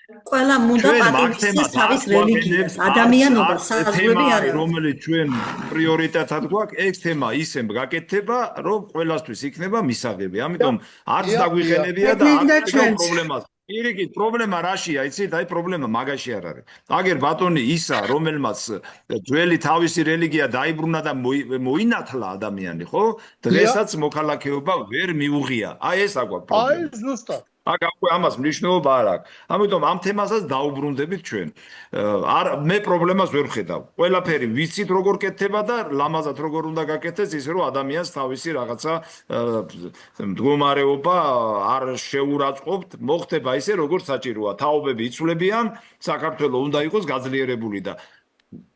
ყველა მუნდა პატრიოტიზმის თავის რელიგიას, ადამიანობას საზღვრები არ არის. რომელიც ჩვენ პრიორიტეტად გვაქვს, ეს თემა ისე გაკეთება, რომ ყველასთვის იქნება მისაღები. ამიტომ არც დაგვიხენებია და არც პრობლემას. პირიქით, პრობლემა რაშია, იცით? აი პრობლემა მაგაში არ არის. აგერ ბატონი ისა, რომელმაც ძველი თავისი რელიგია დაიბრუნა და მოინათლა ადამიანი, ხო? დღესაც მოქალაქეობა ვერ მიუღია. აი ეს აგვაქვს პრობლემა. აი ზუსტად. ამას მნიშვნელობა არ აქვს. ამიტომ ამ თემასაც დაუბრუნდებით ჩვენ. მე პრობლემას ვერ ხედავ. ყველაფერი ვიცით როგორ კეთდება და ლამაზად როგორ უნდა გაკეთდეს, ისე რომ ადამიანს თავისი რაღაცა მდგომარეობა არ შეურაცხყოფთ, მოხდება ისე როგორც საჭიროა. თაობები იცვლებიან, საქართველოს უნდა იყოს გაძლიერებული და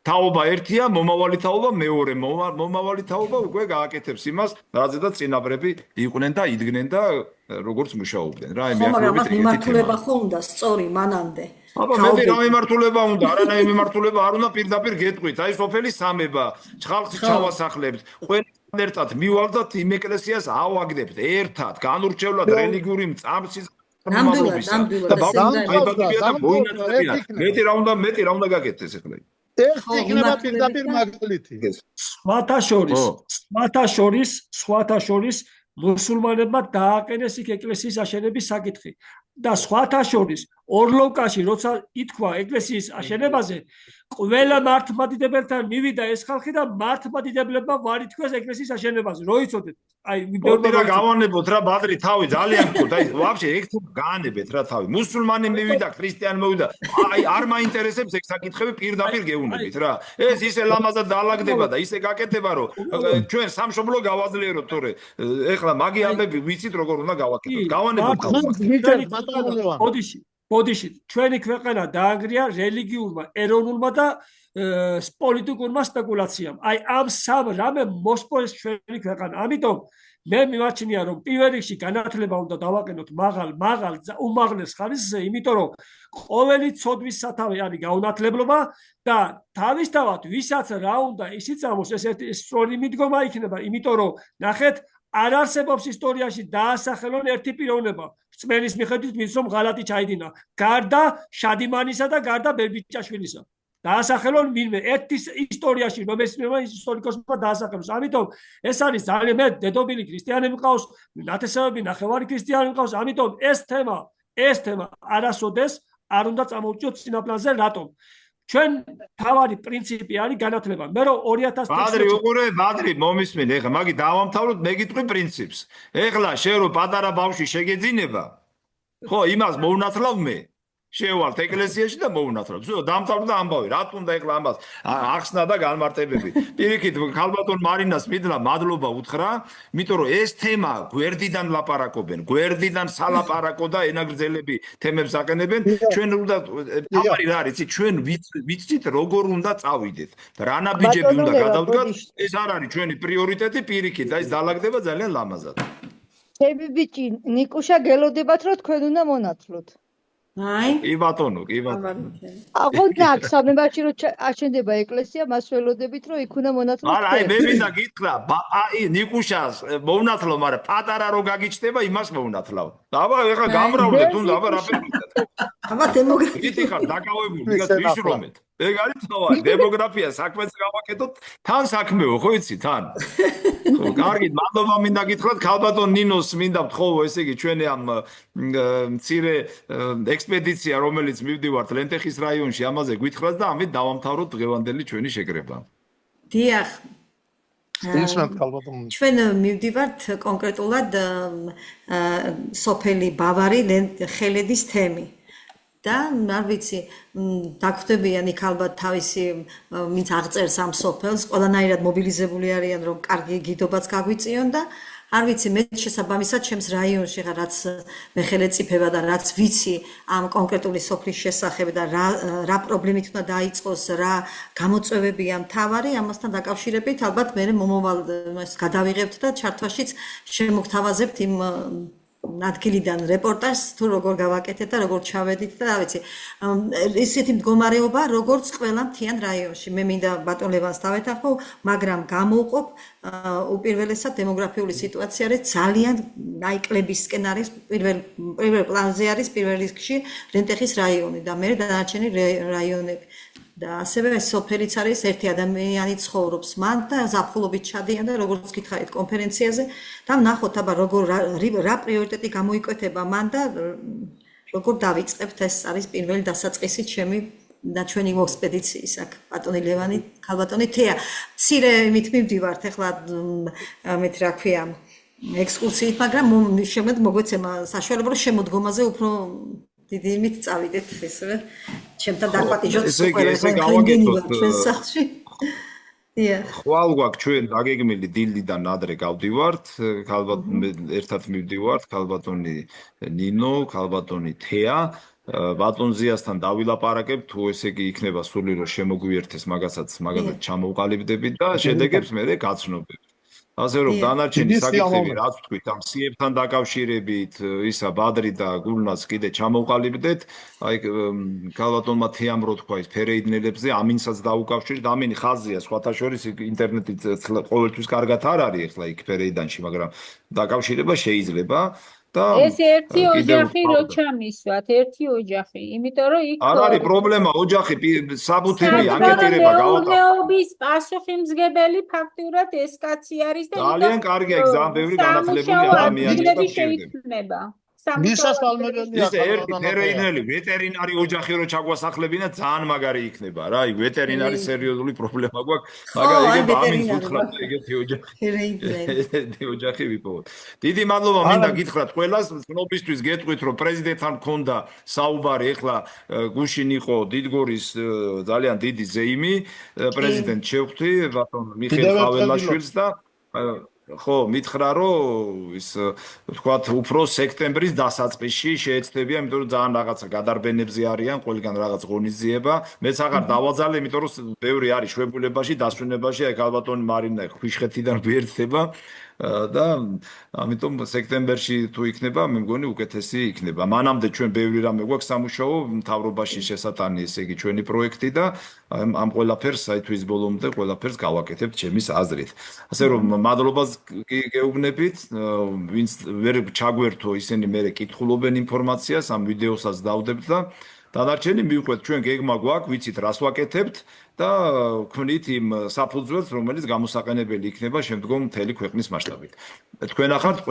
თაობა ერთია, მომავალი თაობა მეორე, მომავალი თაობა უკვე გააკეთებს იმას, რაზედაც წინაპრები იყვნენ და იდგნენ და როგორც მუშაობდნენ. რა მე ახლა მიმართულება ხო უნდა სწორი მანამდე. აბა მე რა მიმართულება უნდა, არანაირი მიმართულება არ უნდა, პირდაპირ გეტყვით. აი სოფელი სამება, ხალხს ჩავასახლებთ, ყველანი ერთად მივალდათ იმ ეკლესიას ავაგდებთ ერთად, განურჩევლად რელიგიური წამსის მეტი რა უნდა გაკეთდეს ახლა. ეს იქნება პირდაპირ მაგალითი. სხვათა შორის მუსულმანებმა დააყენეს იქ ეკლესიის აშენების საკითხი და სხვათა შორის ორლოვკაში როცა ითქვა ეკლესიის აშენებაზე, ყველა მართლმადიდებელთან მივიდა ეს ხალხი და მართლმადიდებლებმა ვარ ითქვეს ეკლესიის აშენებაზე. რო იცოდეთ, აი ვიდეო გავანებოთ რა ბადრი თავი ძალიან გქონდა, აი ვაფშე ეგ გაანებეთ რა თავი. მუსულმანი მივიდა, ქრისტიანი მოვიდა. აი არ მაინტერესებს ეგ საკითხები, პირდაპირ გეუბნებით რა. ეს ისე ლამაზად დაალაგდება და ისე გაკეთება, რომ ჩვენ სამშობლო გავაძლიეროთ თორე. ეხლა მაგი ამბები ვიცით როგორ უნდა გავაკეთოთ. გავანებოთ ბოდიში ჩვენი ქვეყანა დაანგრია რელიგიურმა, ეროვნულმა და პოლიტიკურმა სპეკულაციამ. აი ამ სამ რამე მოსპოს ჩვენი ქვეყანა. ამიტომ მე მიმაჩნია რომ პირველ რიგში განათლება უნდა დავაყენოთ მაღალ უმაღლეს ხარისხზე, იმიტომ რომ ყოველი ცოდვის სათავე არის გაუნათლებლობა და თავისთავად ვისაც რა უნდა ისიც ამოს ესეთი სწორი მიდგომა იქნება, იმიტომ რომ ნახეთ არ არსებობს ისტორიაში დაასახელონ ერთი პიროვნება რწმენის მიხედვით ვის რომ ღალატი ჩაიდინა გარდა შადიმანისა და გარდა ბერბიჭაშვილისა დაასახელონ ვინმე ერთი ისტორიაში რომელსმემა ისტორიკოსმა დაასახელოს. ამიტომ ეს არის ძალიან მე დედობილი ქრისტიანები მყავს, ნათესავები ნახევარი ქრისტიანი მყავს. ამიტომ ეს თემა არასოდეს არ უნდა წამოვჭიოთ წინაპლანზე. რატომ? ჩვენ თავარი პრინციპი არის განათლება. მე რომ 2000 ბადრი მომისმენ, ეხლა მაგი დავამთავროთ, მე გიტყვი პრინციპს. ეხლა შენ რო პატარა ბავშვი შეგეძინება, ხო, იმას მოუნათლავ მე. შევალთ ეკლესიაში და მოუნათლავ. ზუსტად დამთავრდა ამბავი. რატომ უნდა ეხლა ამას ახსნა და განმარტებები. პირიქით ქალბატონ მარინას მიდლა მადლობა უთხრა, იმიტომ რომ ეს თემა გვერდიდან ლაპარაკობენ, გვერდიდან სალაპარაკო და ენაგრძელები თემებს აყენებენ. ჩვენ უნდა თავარი რა არის, ჩვენ ვიცით როგორ უნდა წავიდეთ. რა ნაბიჯები უნდა გადავდგათ, ეს არ არის ჩვენი პრიორიტეტი, პირიქით და ეს დაალაგდება ძალიან ლამაზად. ჩემი ბიჭი ნიკუშა გელოდებათ რომ თქვენ უნდა მონათლოთ. აი კი ბატონო. აღონაკ სამებაში რომ აშენდება ეკლესია, მას ველოდებით რომ იქ უნდა მონათლოთ. არა, აი მე მინდა გითხრა, აი ნიკუშას მოუნათლო, მაგრამ პატარა რო გაგიჩნდება, იმას მოუნათლავ. აბა ეხლა გამრავლეთ, თუნდა აბა რა ფერმიტად. აბა დემოგრაფია. ვითი ხარ დაკავებული, ვიღაც ვიშრომეთ. ეგ არის თავი, დემოგრაფია საქმეც გავაკეთოთ, თან საქმეო, ხო იცი, თან. ხო, კარგით, მადლობა მინდა გითხრათ, ქალბატონ ნინოს მინდა ვთხოვო, ესე იგი ჩვენი ამ მცირე ექსპედიცია, რომელიც მივდივართ ლენტეხის რაიონში, ამაზე გითხრათ და ამით დავამთავროთ დღევანდელი ჩვენი შეკრება. დიახ. ისმენთ ქალბატონო. ჩვენ მივდივართ კონკრეტულად სოფელი ბავარი ხელედის თემი. და არ ვიცი, დაგვხვდებიან იქ ალბათ თავისი ვინც აღწერს ამ სოფელს, ყველანაირად მობილიზებული არიან, რომ კარგი გიდობაც გაგვიწიონ და არ ვიცი, მე შესაბამისად ჩემს რაიონში რაც მე ხელეწიფება და რაც ვიცი ამ კონკრეტული სოფლის შესახებ და რა პრობლემით უნდა დაიწყოს, რა გამოწვევებია მთავარი, ამასთან დაკავშირებით ალბათ მე მომავალ გადავიღებთ და ჩართვაშიც შემოგთავაზებთ იმ ადგილიდან რეპორტაჟს თუ როგორ გავაკეთეთ და როგორ ჩავედით და რა ვიცი ისეთი მდგომარეობა როგორც ყველა მთიან რაიონში მე მინდა ბატონ ლევანს დავეთანხმო მაგრამ გამოვყოფ უპირველესად დემოგრაფიული სიტუაცია არის ძალიან ნაიკლებისკენ არის პირველ პლანზე არის პირველ რიგში რენტეხის რაიონი და მე დანარჩენი რაიონები და ასევე სოფელიც არის ერთი ადამიანი ცხოვრობს მან და ზაფხულობით ჩადიან და როგორც გითხარით კონფერენციაზე და ვნახოთ აბა როგორ რა პრიორიტეტი გამოიკვეთება მან და როგორ დავიწყებთ ეს არის პირველი დასაწყისი ჩემი და ჩვენი ექსპედიციის აქ ბატონი ლევანი ქალბატონი თეა მცირე იმით მივდივართ ახლა მეთ რა ქვია ექსკურსიით მაგრამ შემდგომ მოგვეცემა საშუალება რომ შემოდგომაზე უფრო დიდი იმით წავიდეთ ესე ჩემთან დაკვატიჟოთ ყველა ეს გავაკეთოთ ჩვენ სახში ხვალ გვაქვს ჩვენ დაგეგმილი დილიდან ადრე გავდივართ ერთად მივდივართ ქალბატონი ნინო ქალბატონი თეა ბატონ ზიასთან დავილაპარაკებ თუ ესე იგი იქნება სული რომ შემოგვიერთეს მაგასაც ჩამოვყალიბდებით და შედეგებს მე გაცნობებ ასე რომ დანარჩენი საკითხები რაც თქვით ამ სიებთან დაკავშირებით ისა ბადრი და გულნას კიდე ჩამოვყალიბდეთ აი ქალბატონმა თეამ რო თქვა ის ფერეიდნელებზე ამინსაც დაუკავშირეთ ამინი ხაზია სხვათა შორის ინტერნეტით ყოველთვის კარგად არ არის ახლა იქ ფერეიდანში მაგრამ დაკავშირება შეიძლება ეს ერთი ოჯახი რო ჩამისვათ, ერთი ოჯახი, იმიტომ რომ იქ არ არის პრობლემა, ოჯახი საბუთები ანკეტირება გავაკეთე. მეურნეობის პასუხისმგებელი ფაქტურად ეს კაცი არის და ძალიან კარგია, იქ ძალიან ბევრი განათლებული ადამიანები შეიქმნება. მისასალმებელია ერთი ფერეიდნელი ვეტერინარი ოჯახი რო ჩაგვასახლებინა ძალიან მაგარი იქნება რა აი ვეტერინარი სერიოზული პრობლემა გვაქვს მაგრამ ეგ ამინს უთხრათ ეგეთი ოჯახი ვიპოვოთ დიდი მადლობა მინდა გითხრათ ყველას ცნობისთვის გეტყვით რომ პრეზიდენტთან მქონდა საუბარი ეხლა გუშინ იყო დიდგორის ძალიან დიდი ზეიმი პრეზიდენტ შევხვდი ბატონ მიხეილ ხაველაშვილს და ხო მითხრა რომ ის თქვათ უფრო სექტემბრის დასაწყისში შეეცდებიან იმიტომ რომ ძალიან რაღაცა გადარბენებზე არიან ყველგან რაღაც ღონისძიება მეც აღარ დავაძალე იმიტომ რომ ბევრი არის შვებულებაში დასვენებაში აი ქალბატონი მარინა ხვიშხეთიდან გვერდება და ამიტომ სექტემბერში თუ იქნება მე მგონი უკეთესი იქნება მანამდე ჩვენ ბევრი რამე გვაქვს სამუშაო მთავრობაში შესატანი ესე იგი ჩვენი პროექტი და ამ ყველაფერს აი თვის ბოლომდე ყველაფერს გავაკეთებთ ჩემის აზრით ასე რომ მადლობას გეუბნებით ვინც ვერ ჩაგვერთო ისინი მე კითხულობენ ინფორმაციას ამ ვიდეოსაც დავდებთ და დანარჩენი მივყვეთ ჩვენ გეგმა გვაქვს ვიცით რას ვაკეთებთ და ვქმნით იმ საფუძველს რომელიც გამოსაყენებელი იქნება შემდგომ მთელი ქვეყნის მასშტაბით თქვენ ახართ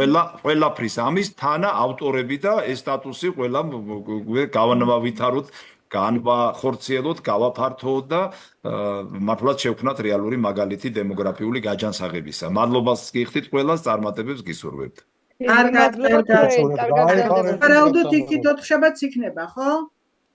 ყველაფრის ამის თანა ავტორები და ეს სტატუსი ყველა გავანავითაროთ განვახორციელოთ გავაფართოოთ და მართლაც შევქმნათ რეალური მაგალითი დემოგრაფიული გაჯანსაღებისა მადლობას გიხდით ყველას წარმატებებს გისურვებთ კარგად ვარაუდოთ იქით 4 შაბათს იქნება ხო